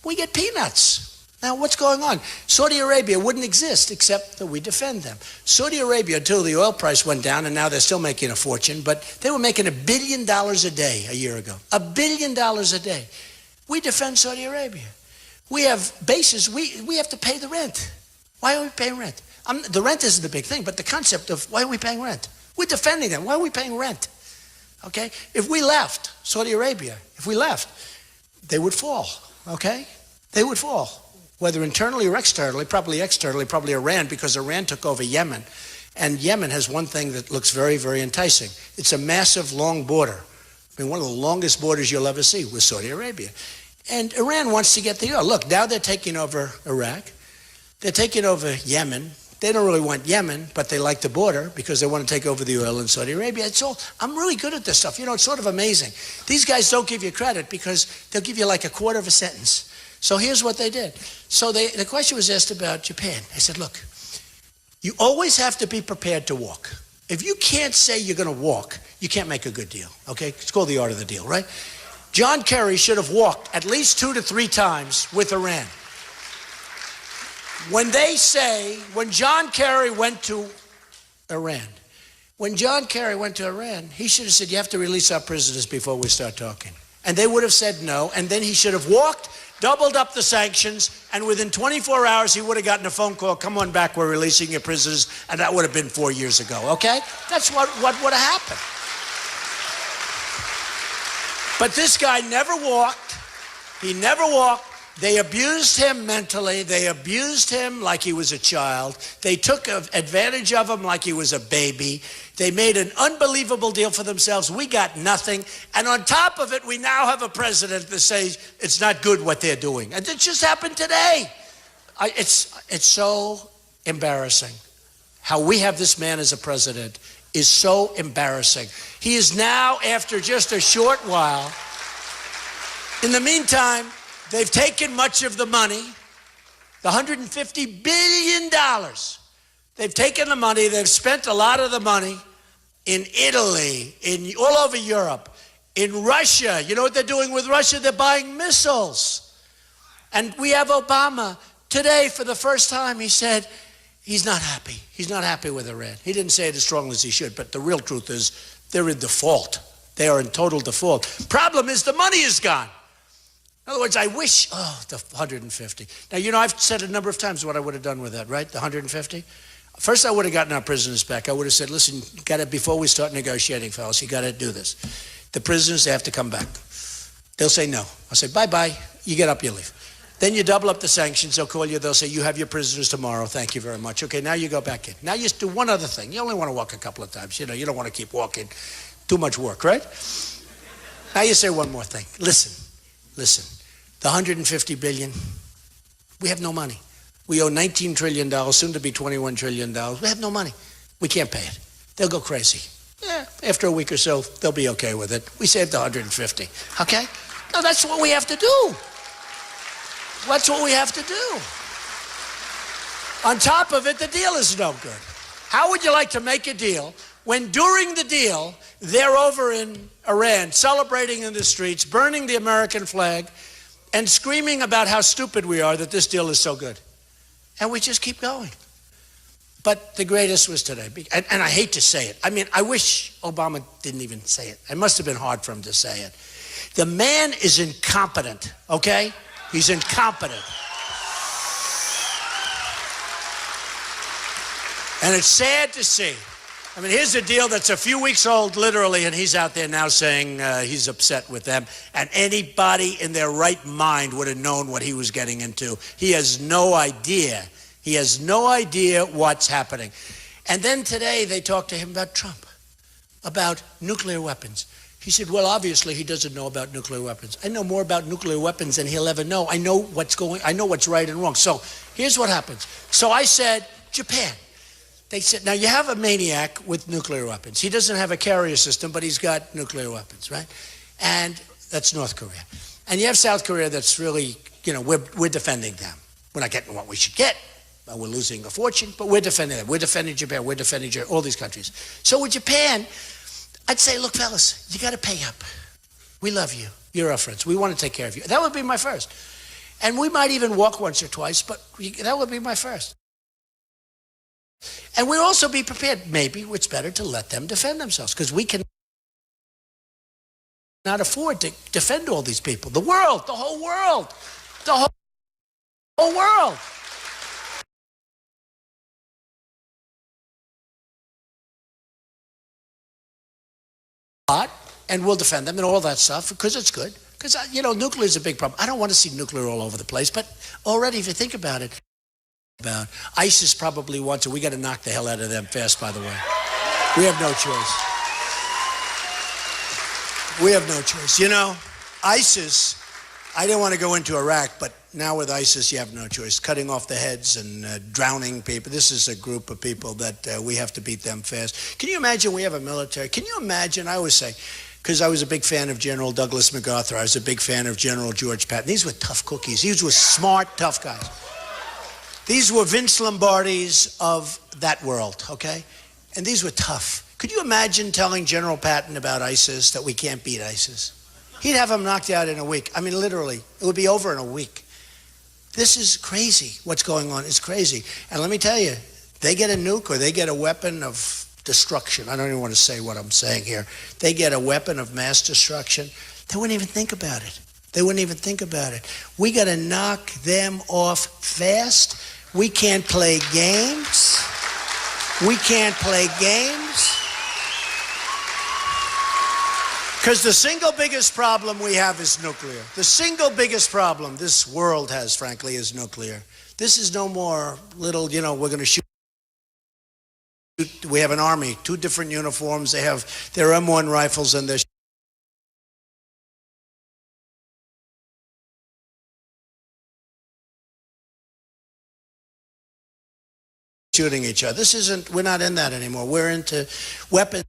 B: We get peanuts. Now, what's going on? Saudi Arabia wouldn't exist except that we defend them. Saudi Arabia, until the oil price went down, and now they're still making a fortune, but they were making $1 billion a day a year ago. $1 billion a day. We defend Saudi Arabia. We have bases. We have to pay the rent. Why are we paying rent? The rent isn't the big thing, but the concept of why are we paying rent? We're defending them. Why are we paying rent? Okay? If we left Saudi Arabia, they would fall. Okay? They would fall. Whether internally or externally, probably Iran, because Iran took over Yemen. And Yemen has one thing that looks very, very enticing. It's a massive, long border. I mean, one of the longest borders you'll ever see with Saudi Arabia. And Iran wants to get the oil. Look, now they're taking over Iraq. They're taking over Yemen. They don't really want Yemen, but they like the border because they want to take over the oil in Saudi Arabia. I'm really good at this stuff. It's sort of amazing. These guys don't give you credit because they'll give you like a quarter of a sentence. So here's what they did. So the question was asked about Japan. I said, look, you always have to be prepared to walk. If you can't say you're going to walk, you can't make a good deal, okay? It's called the art of the deal, right? John Kerry should have walked at least 2 to 3 times with Iran. When John Kerry went to Iran, he should have said, you have to release our prisoners before we start talking. And they would have said no, and then he should have walked, doubled up the sanctions, and within 24 hours, he would have gotten a phone call, come on back, we're releasing your prisoners, and that would have been 4 years ago, okay? That's what would have happened. But this guy never walked. He never walked. They abused him mentally. They abused him like he was a child. They took advantage of him like he was a baby. They made an unbelievable deal for themselves. We got nothing. And on top of it, we now have a president that says it's not good what they're doing. And it just happened today. It's so embarrassing. How we have this man as a president is so embarrassing. He is now, after just a short while, in the meantime, they've taken much of the money, the $150 billion. They've taken the money, they've spent a lot of the money in Italy, all over Europe, in Russia. You know what they're doing with Russia? They're buying missiles. And we have Obama. Today, for the first time, he said he's not happy. He's not happy with Iran. He didn't say it as strongly as he should, but the real truth is they're in default. They are in total default. Problem is the money is gone. In other words, I wish, the 150. Now, I've said a number of times what I would have done with that, right? The 150. First, I would have gotten our prisoners back. I would have said, listen, you got to, before we start negotiating, fellas, you got to do this. The prisoners, they have to come back. They'll say no. I'll say, bye-bye. You get up, you leave. Then you double up the sanctions. They'll call you. They'll say, you have your prisoners tomorrow. Thank you very much. Okay, now you go back in. Now you do one other thing. You only want to walk a couple of times. You know, you don't want to keep walking. Too much work, right? Now you say one more thing. Listen. The $150 billion, we have no money. We owe $19 trillion, soon to be $21 trillion. We have no money. We can't pay it. They'll go crazy. Yeah, after a week or so, they'll be okay with it. We saved 150, okay? No, that's what we have to do. That's what we have to do. On top of it, the deal is no good. How would you like to make a deal when during the deal, they're over in Iran celebrating in the streets, burning the American flag, and screaming about how stupid we are that this deal is so good? And we just keep going. But the greatest was today. And I hate to say it. I mean, I wish Obama didn't even say it. It must have been hard for him to say it. The man is incompetent, okay? He's incompetent. And it's sad to see. I mean, here's a deal that's a few weeks old, literally, and he's out there now saying he's upset with them. And anybody in their right mind would have known what he was getting into. He has no idea. He has no idea what's happening. And then today they talked to him about Trump, about nuclear weapons. He said, well, obviously he doesn't know about nuclear weapons. I know more about nuclear weapons than he'll ever know. I know what's right and wrong. So here's what happens. So I said, Japan. They said, now you have a maniac with nuclear weapons. He doesn't have a carrier system, but he's got nuclear weapons, right? And that's North Korea. And you have South Korea that's really, we're defending them. We're not getting what we should get. We're losing a fortune, but we're defending them. We're defending Japan. We're defending all these countries. So with Japan, I'd say, look, fellas, you got to pay up. We love you. You're our friends. We want to take care of you. That would be my first. And we might even walk once or twice, but that would be my first. And we'll also be prepared. Maybe it's better to let them defend themselves because we cannot afford to defend all these people. The world, the whole world, the whole world. And we'll defend them and all that stuff because it's good. Because, nuclear is a big problem. I don't want to see nuclear all over the place. But already, if you think about it, ISIS probably wants it. We got to knock the hell out of them fast, by the way. We have no choice. We have no choice. ISIS, I didn't want to go into Iraq, but now with ISIS, you have no choice. Cutting off the heads and drowning people. This is a group of people that we have to beat them fast. Can you imagine we have a military? Can you imagine, I always say, because I was a big fan of General Douglas MacArthur. I was a big fan of General George Patton. These were tough cookies. These were smart, tough guys. These were Vince Lombardis of that world, okay? And these were tough. Could you imagine telling General Patton about ISIS that we can't beat ISIS? He'd have them knocked out in a week. I mean, literally, it would be over in a week. This is crazy. What's going on is crazy. And let me tell you, they get a nuke or they get a weapon of destruction. I don't even want to say what I'm saying here. They get a weapon of mass destruction. They wouldn't even think about it. They wouldn't even think about it. We got to knock them off fast. We can't play games. We can't play games. Because the single biggest problem we have is nuclear. The single biggest problem this world has, frankly, is nuclear. This is no more little, we're going to shoot. We have an army, 2 different uniforms. They have their M1 rifles and they're shooting each other. We're not in that anymore. We're into weapons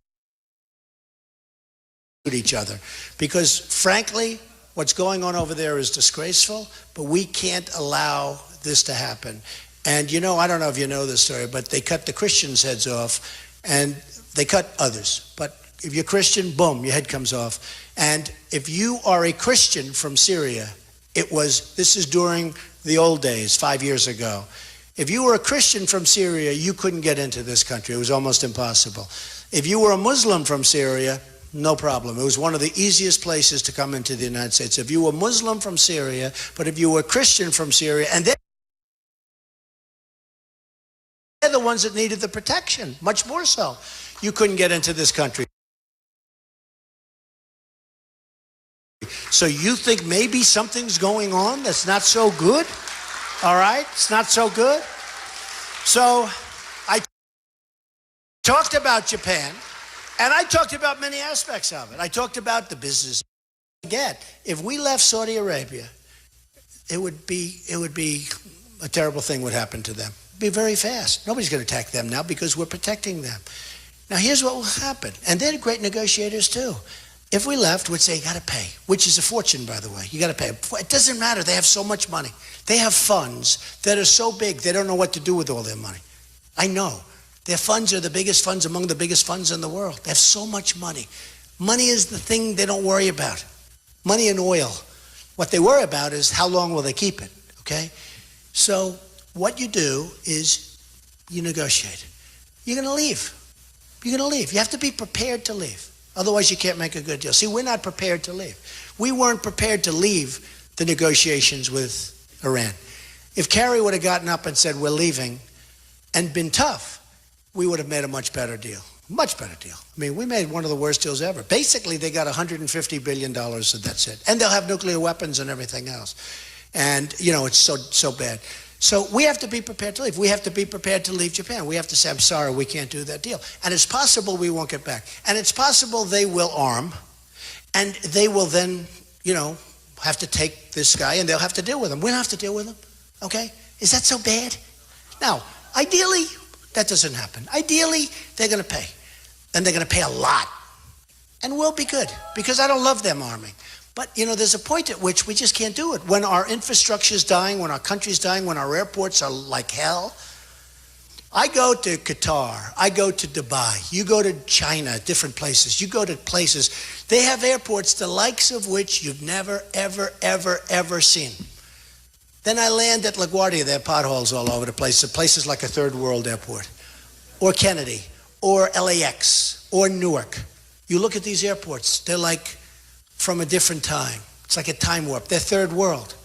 B: each other. Because frankly, what's going on over there is disgraceful, but we can't allow this to happen. And I don't know if you know this story, but they cut the Christians' heads off and they cut others. But if you're Christian, boom, your head comes off. And if you are a Christian from Syria, this is during the old days, 5 years ago. If you were a Christian from Syria, you couldn't get into this country. It was almost impossible. If you were a Muslim from Syria, no problem. It was one of the easiest places to come into the United States. If you were Muslim from Syria, but if you were Christian from Syria, and they're the ones that needed the protection, much more so. You couldn't get into this country. So you think maybe something's going on that's not so good? All right? It's not so good. So I talked about Japan, and I talked about many aspects of it. I talked about the business. If we left Saudi Arabia, it would be a terrible thing would happen to them. It'd be very fast. Nobody's going to attack them now because we're protecting them. Now here's what will happen. And they're great negotiators too. If we left, we'd say, you got to pay, which is a fortune, by the way. You got to pay. It doesn't matter. They have so much money. They have funds that are so big, they don't know what to do with all their money. I know. Their funds are the biggest funds among the biggest funds in the world. They have so much money. Money is the thing they don't worry about. Money and oil. What they worry about is how long will they keep it, okay? So what you do is you negotiate. You're going to leave. You're going to leave. You have to be prepared to leave. Otherwise, you can't make a good deal. See, we're not prepared to leave. We weren't prepared to leave the negotiations with Iran. If Kerry would have gotten up and said, we're leaving, and been tough, we would have made a much better deal. Much better deal. I mean, we made one of the worst deals ever. Basically, they got $150 billion, and that's it. And they'll have nuclear weapons and everything else. And, you know, it's so bad. So we have to be prepared to leave. We have to be prepared to leave Japan. We have to say, I'm sorry, we can't do that deal. And it's possible we won't get back. And it's possible they will arm, and they will then, you know, have to take this guy, and they'll have to deal with him. We don't have to deal with him, okay? Is that so bad? Now, ideally, that doesn't happen. Ideally, they're going to pay. And they're going to pay a lot. And we'll be good, because I don't love them arming. But, you know, there's a point at which we just can't do it. When our infrastructure's dying, when our country's dying, when our airports are like hell. I go to Qatar. I go to Dubai. You go to China, different places. You go to places. They have airports the likes of which you've never, ever, ever, ever seen. Then I land at LaGuardia. There are potholes all over the place. The place is like a third world airport. Or Kennedy. Or LAX. Or Newark. You look at these airports. They're like from a different time. It's like a time warp. They're third world.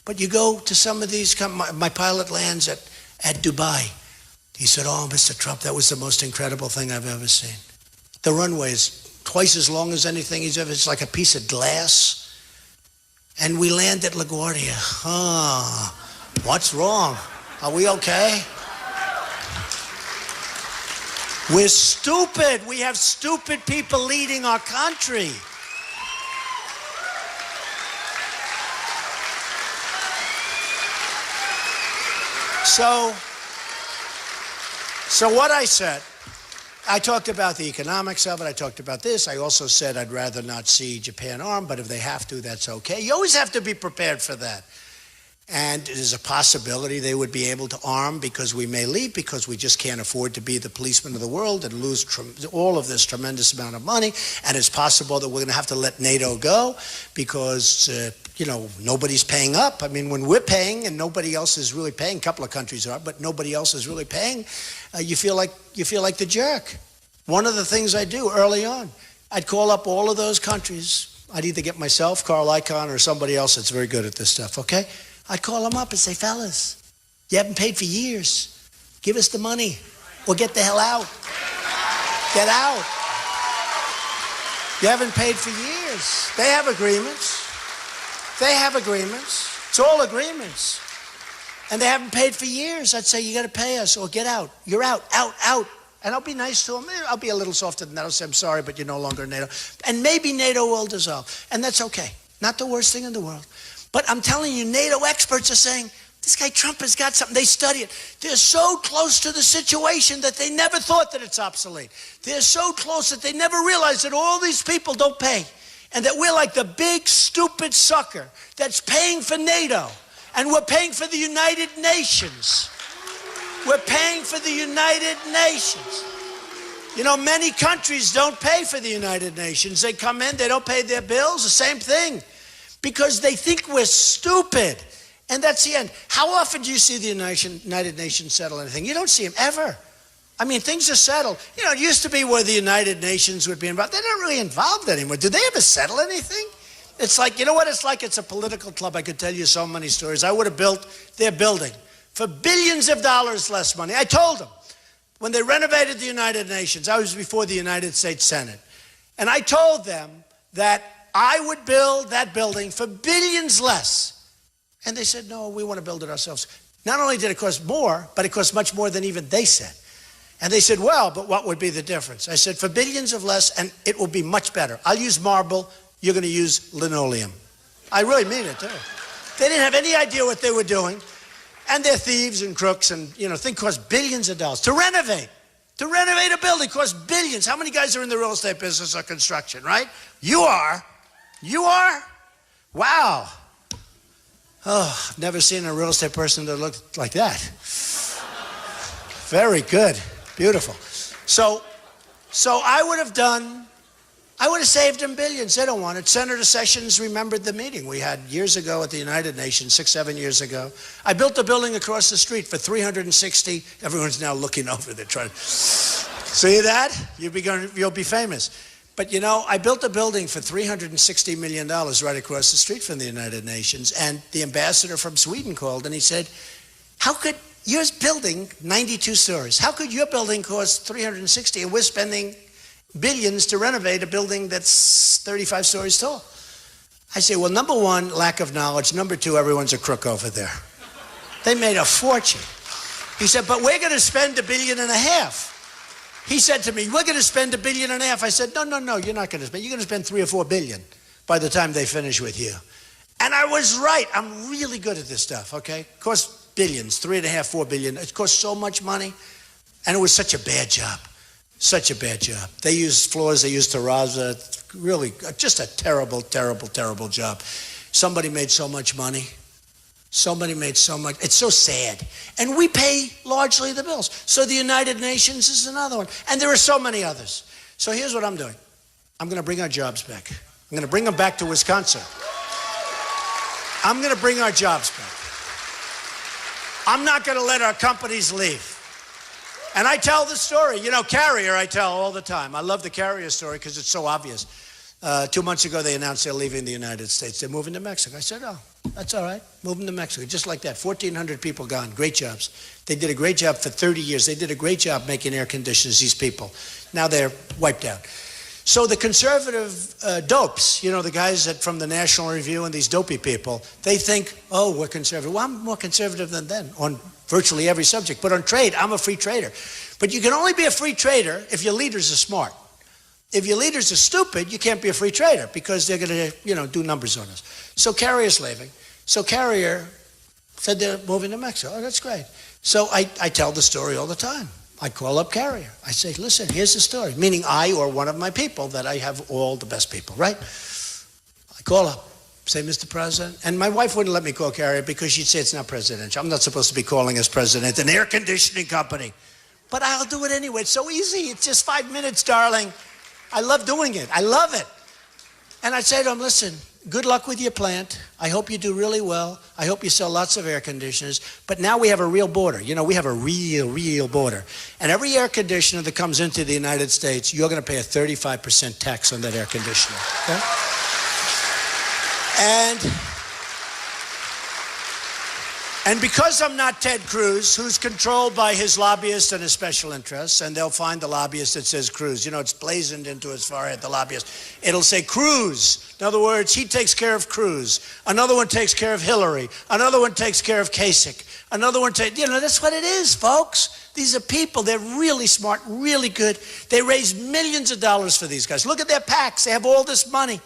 B: But you go to some of these, my pilot lands at Dubai. He said, oh, Mr. Trump, that was the most incredible thing I've ever seen. The runway is twice as long as anything he's ever, it's like a piece of glass. And we land at LaGuardia. What's wrong? Are we okay? We're stupid. We have stupid people leading our country. So what I said, I talked about the economics of it. I talked about this. I also said I'd rather not see Japan armed, but if they have to, that's okay. You always have to be prepared for that. And there's a possibility they would be able to arm because we may leave, because we just can't afford to be the policeman of the world and lose all of this tremendous amount of money. And it's possible that we're going to have to let NATO go because, you know, nobody's paying up. I mean, when we're paying and nobody else is really paying, a couple of countries are, but nobody else is really paying, you feel like the jerk. One of the things I do early on, I'd call up all of those countries. I'd either get myself, Carl Icahn, or somebody else that's very good at this stuff, okay? I'd call them up and say, fellas, you haven't paid for years. Give us the money or get the hell out. Get out. You haven't paid for years. They have agreements. They have agreements. It's all agreements. And they haven't paid for years. I'd say, you got to pay us or get out. You're out, out, out. And I'll be nice to them. I'll be a little softer than that. I'll say, I'm sorry, but you're no longer NATO. And maybe NATO will dissolve. And that's okay. Not the worst thing in the world. But I'm telling you, NATO experts are saying, this guy Trump has got something. They study it. They're so close to the situation that they never thought that it's obsolete. They're so close that they never realized that all these people don't pay. And that we're like the big, stupid sucker that's paying for NATO. And we're paying for the United Nations. We're paying for the United Nations. You know, many countries don't pay for the United Nations. They come in, they don't pay their bills, the same thing. Because they think we're stupid. And that's the end. How often do you see the United Nations settle anything? You don't see them ever. I mean, things are settled. You know, it used to be where the United Nations would be involved. They're not really involved anymore. Do they ever settle anything? It's like, you know what it's like? It's a political club. I could tell you so many stories. I would have built their building for billions of dollars less money. I told them, when they renovated the United Nations, I was before the United States Senate, and I told them that I would build that building for billions less. And they said, no, we want to build it ourselves. Not only did it cost more, but it cost much more than even they said. And they said, well, but what would be the difference? I said, for billions of less, and it will be much better. I'll use marble, you're going to use linoleum. I really mean it, too. They didn't have any idea what they were doing. And they're thieves and crooks, and, thing costs billions of dollars. To renovate a building costs billions. How many guys are in the real estate business or construction, right? You are. You are? Wow. Oh, I've never seen a real estate person that looked like that. Very good. Beautiful. So I would have saved them billions. They don't want it. Senator Sessions remembered the meeting we had years ago at the United Nations, 6-7 years ago. I built a building across the street for 360. Everyone's now looking over there trying to see that? You'll be famous. But I built a building for $360 million right across the street from the United Nations, and the ambassador from Sweden called and he said, how could your building 92 stories? How could your building cost 360 and we're spending billions to renovate a building that's 35 stories tall? I say, well, number one, lack of knowledge. Number two, everyone's a crook over there. They made a fortune. He said, but we're going to spend $1.5 billion. He said to me, we're going to spend $1.5 billion. I said, no, you're not going to spend. You're going to spend $3 or $4 billion by the time they finish with you. And I was right. I'm really good at this stuff, okay? It costs billions, $3.5, $4 billion. It costs so much money. And it was such a bad job. Such a bad job. They used floors, they used terrazzo. Really, just a terrible, terrible, terrible job. Somebody made so much money. Somebody made so much. It's so sad. And we pay largely the bills. So the United Nations is another one. And there are so many others. So here's what I'm doing. I'm going to bring our jobs back. I'm going to bring them back to Wisconsin. I'm going to bring our jobs back. I'm not going to let our companies leave. And I tell the story. Carrier I tell all the time. I love the Carrier story because it's so obvious. 2 months ago, they announced they're leaving the United States. They're moving to Mexico. I said, oh, that's all right. Moving to Mexico. Just like that. 1,400 people gone. Great jobs. They did a great job for 30 years. They did a great job making air conditioners, these people. Now they're wiped out. So the conservative dopes, the guys from the National Review and these dopey people, they think, oh, we're conservative. Well, I'm more conservative than them on virtually every subject. But on trade, I'm a free trader. But you can only be a free trader if your leaders are smart. If your leaders are stupid, you can't be a free trader because they're going to, do numbers on us. So Carrier's leaving. So Carrier said they're moving to Mexico. Oh, that's great. So I tell the story all the time. I call up Carrier. I say, listen, here's the story. Meaning I or one of my people, that I have all the best people, right? I call up, say, Mr. President. And my wife wouldn't let me call Carrier because she'd say it's not presidential. I'm not supposed to be calling as president an air conditioning company. But I'll do it anyway. It's so easy. It's just 5 minutes, darling. I love doing it. I love it. And I say to him, listen, good luck with your plant. I hope you do really well. I hope you sell lots of air conditioners. But now we have a real border. We have a real border. And every air conditioner that comes into the United States, you're going to pay a 35% tax on that air conditioner. Okay? And because I'm not Ted Cruz, who's controlled by his lobbyists and his special interests, and they'll find the lobbyist that says Cruz. It's blazoned into his forehead, the lobbyist. It'll say Cruz. In other words, he takes care of Cruz. Another one takes care of Hillary. Another one takes care of Kasich. Another one takes, that's what it is, folks. These are people. They're really smart, really good. They raise millions of dollars for these guys. Look at their PACs. They have all this money.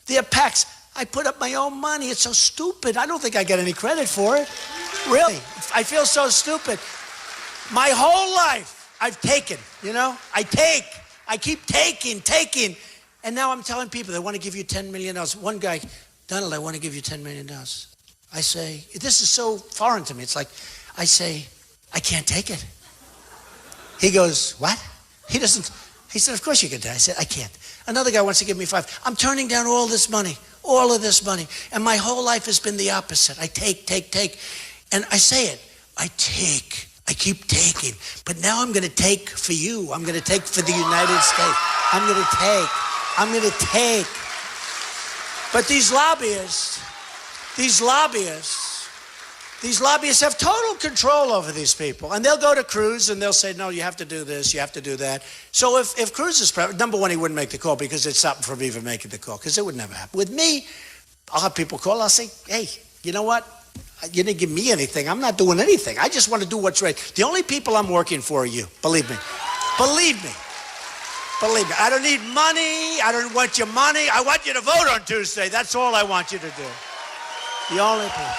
B: Their PACs. I put up my own money. It's so stupid. I don't think I get any credit for it. Really. I feel so stupid. My whole life, I've taken, I keep taking. And now I'm telling people they want to give you $10 million. One guy, Donald, I want to give you $10 million. I say, this is so foreign to me. It's like, I say, I can't take it. He goes, what? He said, of course you can take it. I said, I can't. Another guy wants to give me $5. I'm turning down all this money. And my whole life has been the opposite. I take. And I say it, I keep taking. But now I'm going to take for you. I'm going to take for the United States. I'm going to take. But these lobbyists, These lobbyists have total control over these people. And they'll go to Cruz and they'll say, no, you have to do this, you have to do that. So if Cruz is president, number one, he wouldn't make the call because it's something from even making the call, because it would never happen. With me, I'll have people call, I'll say, hey, you know what? You didn't give me anything. I'm not doing anything. I just want to do what's right. The only people I'm working for are you. Believe me. Believe me. Believe me. I don't need money. I don't want your money. I want you to vote on Tuesday. That's all I want you to do. The only people.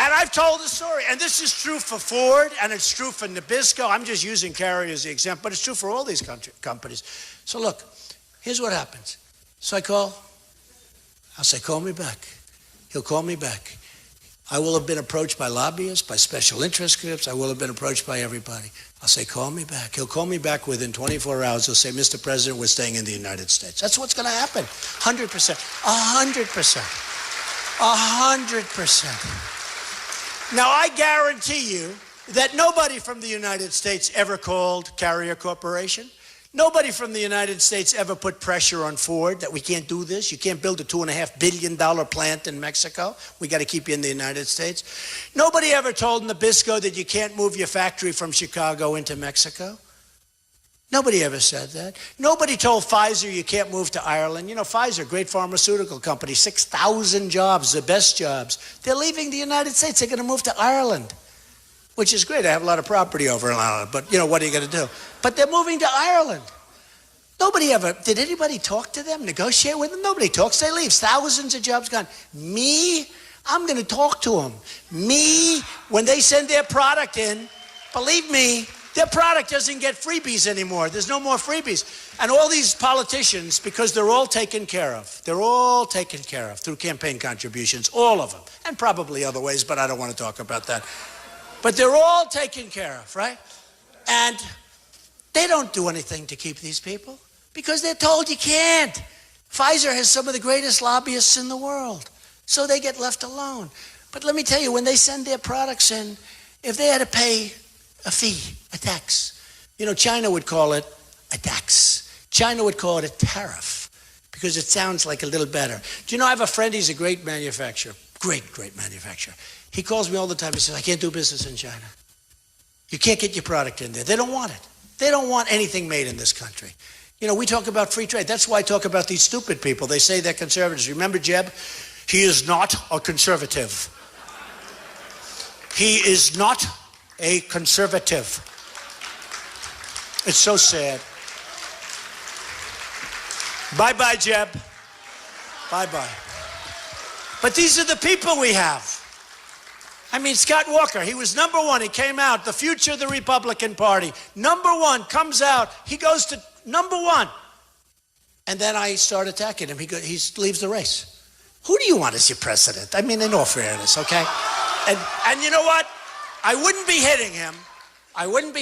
B: And I've told the story, and this is true for Ford, and it's true for Nabisco. I'm just using Carrier as the example, but it's true for all these companies. So look, here's what happens. So I call. I'll say, call me back. He'll call me back. I will have been approached by lobbyists, by special interest groups. I will have been approached by everybody. I'll say, call me back. He'll call me back within 24 hours. He'll say, Mr. President, we're staying in the United States. That's what's going to happen. 100%. 100%. 100%. Now, I guarantee you that nobody from the United States ever called Carrier Corporation. Nobody from the United States ever put pressure on Ford that we can't do this. You can't build a $2.5 billion plant in Mexico. We got to keep you in the United States. Nobody ever told Nabisco that you can't move your factory from Chicago into Mexico. Nobody ever said that. Nobody told Pfizer you can't move to Ireland. You know, Pfizer, great pharmaceutical company, 6,000 jobs, the best jobs. They're leaving the United States. They're going to move to Ireland, which is great. I have a lot of property over in Ireland, but, you know, what are you going to do? But they're moving to Ireland. Nobody ever, did anybody talk to them, negotiate with them? Nobody talks. They leave. Thousands of jobs gone. Me, I'm going to talk to them. Me, when they send their product in, believe me, their product doesn't get freebies anymore. There's no more freebies. And all these politicians, because they're all taken care of. They're all taken care of through campaign contributions, all of them. And probably other ways, but I don't want to talk about that. But they're all taken care of, right? And they don't do anything to keep these people because they're told you can't. Pfizer has some of the greatest lobbyists in the world, so they get left alone. But let me tell you, when they send their products in, if they had to pay a fee, a tax, you know, China would call it a tax. China would call it a tariff because it sounds like a little better. Do you know, I have a friend, he's a great manufacturer, great manufacturer. He calls me all the time. He says, I can't do business in China. You can't get your product in there. They don't want it. They don't want anything made in this country. You know, we talk about free trade. That's why I talk about these stupid people. They say they're conservatives. Remember Jeb? He is not a conservative. He is not a conservative. It's so sad. Bye-bye, Jeb. Bye-bye. But these are the people we have. I mean, Scott Walker, he was number one. He came out, the future of the Republican Party. Number one, comes out. He goes to number one. And then I start attacking him. He leaves the race. Who do you want as your president? I mean, in all fairness, okay? And you know what? I wouldn't be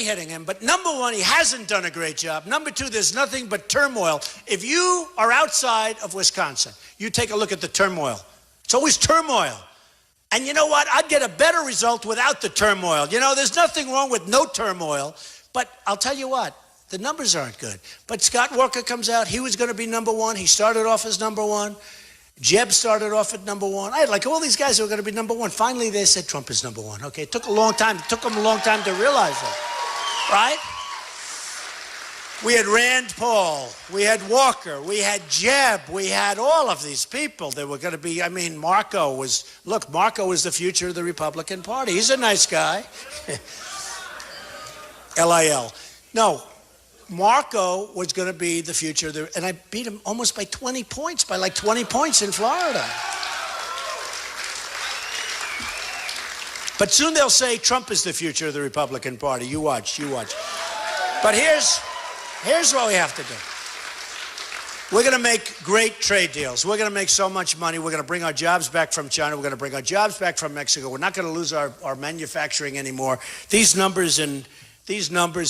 B: hitting him. But number one, he hasn't done a great job. Number two, there's nothing but turmoil. If you are outside of Wisconsin, you take a look at the turmoil. It's always turmoil. And you know what? I'd get a better result without the turmoil. You know, there's nothing wrong with no turmoil. But I'll tell you what, the numbers aren't good. But Scott Walker comes out. He was going to be number one. He started off as number one. Jeb started off at number one. I had like all these guys who were going to be number one. Finally, they said Trump is number one. Okay, it took a long time. It took them a long time to realize that, right? We had Rand Paul. We had Walker. We had Jeb. We had all of these people. They were going to be, I mean, Marco was the future of the Republican Party. He's a nice guy. LIL. No. Marco was going to be the future, and I beat him almost by 20 points, by like 20 points in Florida. But soon they'll say Trump is the future of the Republican Party. You watch. But here's what we have to do. We're going to make great trade deals. We're going to make so much money. We're going to bring our jobs back from China. We're going to bring our jobs back from Mexico. We're not going to lose our manufacturing anymore. These numbers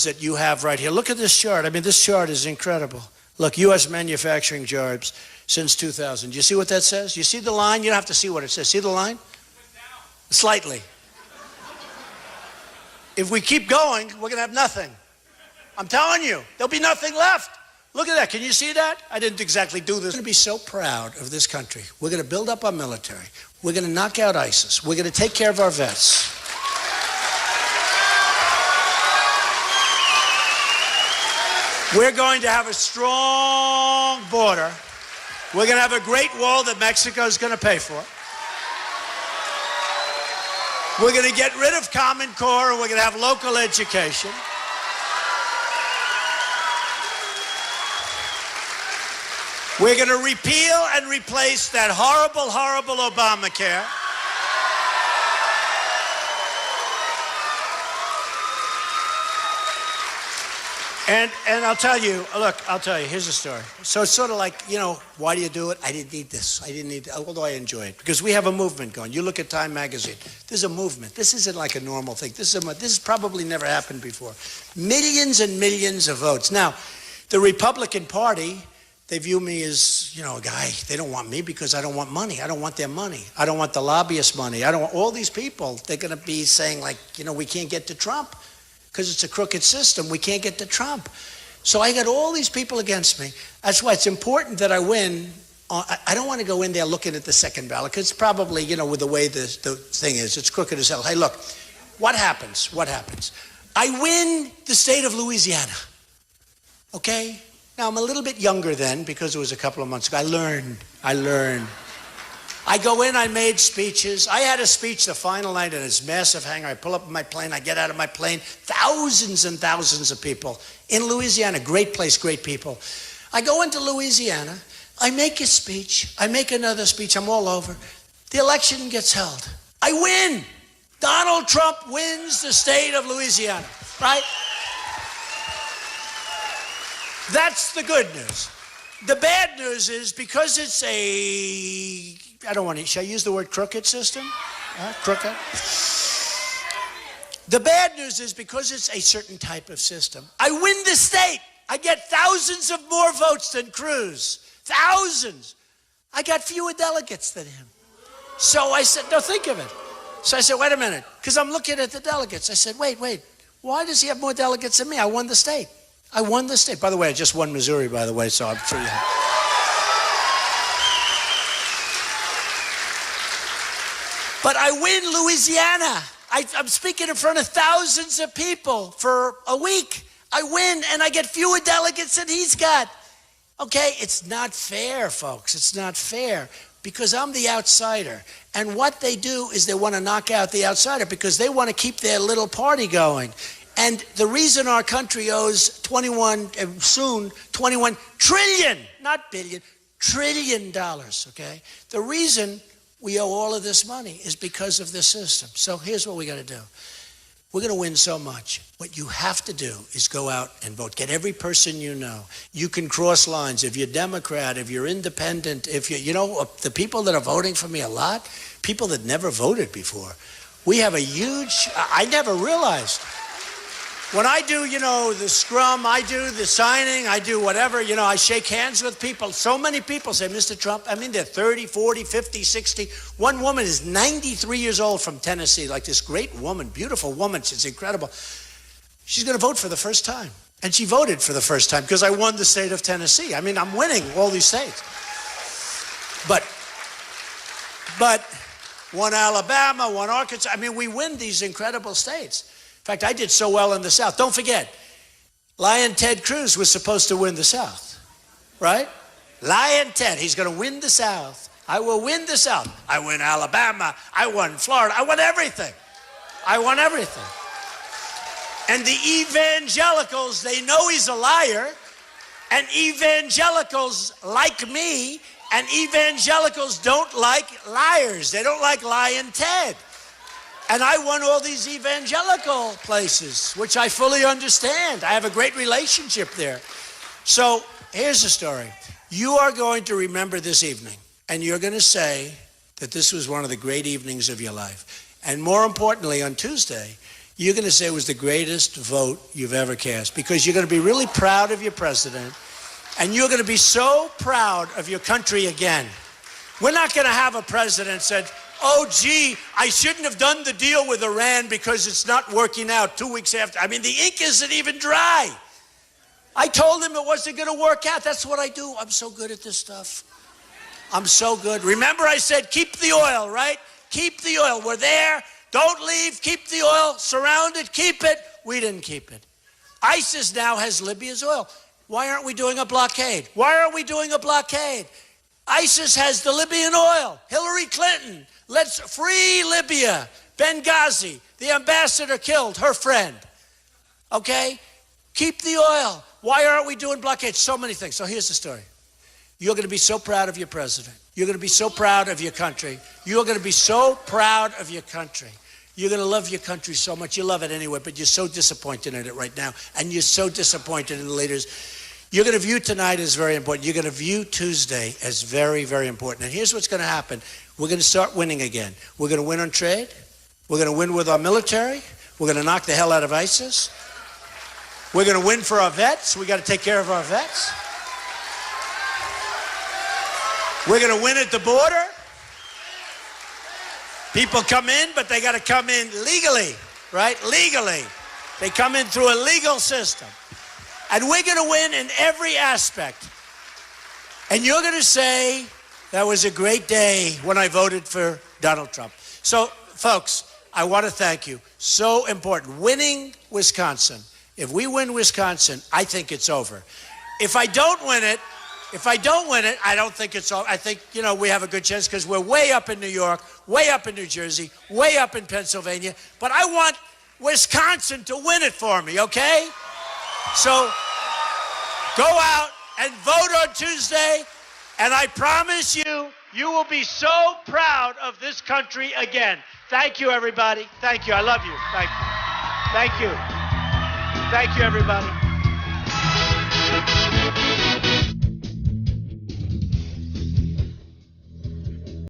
B: that you have right here. Look at this chart. I mean, this chart is incredible. Look, U.S. manufacturing jobs since 2000. You see what that says? You see the line? You don't have to see what it says. See the line? Slightly. If we keep going, we're going to have nothing. I'm telling you, there'll be nothing left. Look at that. Can you see that? I didn't exactly do this. We're going to be so proud of this country. We're going to build up our military. We're going to knock out ISIS. We're going to take care of our vets. We're going to have a strong border. We're going to have a great wall that Mexico is going to pay for. We're going to get rid of Common Core, and we're going to have local education. We're going to repeal and replace that horrible, horrible Obamacare. And I'll tell you, here's a story. So it's sort of like, why do you do it? I didn't need this. I didn't need that, although I enjoy it. Because we have a movement going. You look at Time magazine. There's a movement. This isn't like a normal thing. This has probably never happened before. Millions and millions of votes. Now, the Republican Party, they view me as, a guy. They don't want me because I don't want money. I don't want their money. I don't want the lobbyist money. I don't want all these people. They're going to be saying, we can't get to Trump. Because it's a crooked system, we can't get to Trump. So I got all these people against me. That's why it's important that I win. I don't want to go in there looking at the second ballot, because it's probably, with the way the thing is, it's crooked as hell. Hey, look, what happens? I win the state of Louisiana, okay? Now, I'm a little bit younger then, because it was a couple of months ago. I learned. I go in, I made speeches. I had a speech the final night in this massive hangar. I pull up in my plane, I get out of my plane. Thousands and thousands of people in Louisiana. Great place, great people. I go into Louisiana, I make a speech, I make another speech, I'm all over. The election gets held. I win. Donald Trump wins the state of Louisiana, right? That's the good news. The bad news is because it's should I use the word crooked system? Crooked? The bad news is because it's a certain type of system, I win the state. I get thousands of more votes than Cruz. Thousands. I got fewer delegates than him. So I said, no, think of it. So I said, wait a minute, because I'm looking at the delegates. I said, wait, why does he have more delegates than me? I won the state. By the way, I just won Missouri, by the way, so I'm sure you have. But I win Louisiana. I'm speaking in front of thousands of people for a week. I win, and I get fewer delegates than he's got. Okay, it's not fair, folks. It's not fair, because I'm the outsider. And what they do is they want to knock out the outsider because they want to keep their little party going. And the reason our country owes 21 trillion, not billion, trillion dollars, okay? The reason we owe all of this money is because of this system. So here's what we got to do. We're going to win so much. What you have to do is go out and vote. Get every person you know. You can cross lines. If you're Democrat, if you're independent, if the people that are voting for me a lot, people that never voted before. We have a huge, I never realized. When I do, the scrum, I do the signing, I do whatever, I shake hands with people. So many people say, Mr. Trump, they're 30, 40, 50, 60. One woman is 93 years old from Tennessee, like this great woman, beautiful woman. She's incredible. She's going to vote for the first time. And she voted for the first time because I won the state of Tennessee. I'm winning all these states. But one Alabama, one Arkansas. We win these incredible states. In fact, I did so well in the South. Don't forget, Lion Ted Cruz was supposed to win the South, right? Lion Ted, he's going to win the South. I will win the South. I win Alabama. I won Florida. I won everything. And the evangelicals, they know he's a liar. And evangelicals like me, and evangelicals don't like liars. They don't like Lion Ted. And I won all these evangelical places, which I fully understand. I have a great relationship there. So here's the story. You are going to remember this evening, and you're going to say that this was one of the great evenings of your life. And more importantly, on Tuesday, you're going to say it was the greatest vote you've ever cast, because you're going to be really proud of your president, and you're going to be so proud of your country again. We're not going to have a president said, oh, gee, I shouldn't have done the deal with Iran because it's not working out 2 weeks after. The ink isn't even dry. I told him it wasn't going to work out. That's what I do. I'm so good at this stuff. I'm so good. Remember I said keep the oil, right? Keep the oil. We're there. Don't leave. Keep the oil. Surround it. Keep it. We didn't keep it. ISIS now has Libya's oil. Why aren't we doing a blockade? Why aren't we doing a blockade? ISIS has the Libyan oil. Hillary Clinton. Let's free Libya. Benghazi. The ambassador killed her friend. Okay? Keep the oil. Why aren't we doing blockades? So many things. So here's the story. You're going to be so proud of your president. You're going to be so proud of your country. You're going to be so proud of your country. You're going to love your country so much. You love it anyway, but you're so disappointed in it right now. And you're so disappointed in the leaders. You're going to view tonight as very important. You're going to view Tuesday as very, very important. And here's what's going to happen. We're going to start winning again. We're going to win on trade. We're going to win with our military. We're going to knock the hell out of ISIS. We're going to win for our vets. We got to take care of our vets. We're going to win at the border. People come in, but they got to come in legally, right? Legally. They come in through a legal system. And we're going to win in every aspect. And you're going to say, that was a great day when I voted for Donald Trump. So, folks, I want to thank you. So important. Winning Wisconsin. If we win Wisconsin, I think it's over. If I don't win it, I don't think it's over. I think, we have a good chance because we're way up in New York, way up in New Jersey, way up in Pennsylvania. But I want Wisconsin to win it for me, okay? So go out and vote on Tuesday, and I promise you, you will be so proud of this country again. Thank you, everybody. Thank you. I love you. Thank you. Thank you. Thank you, everybody.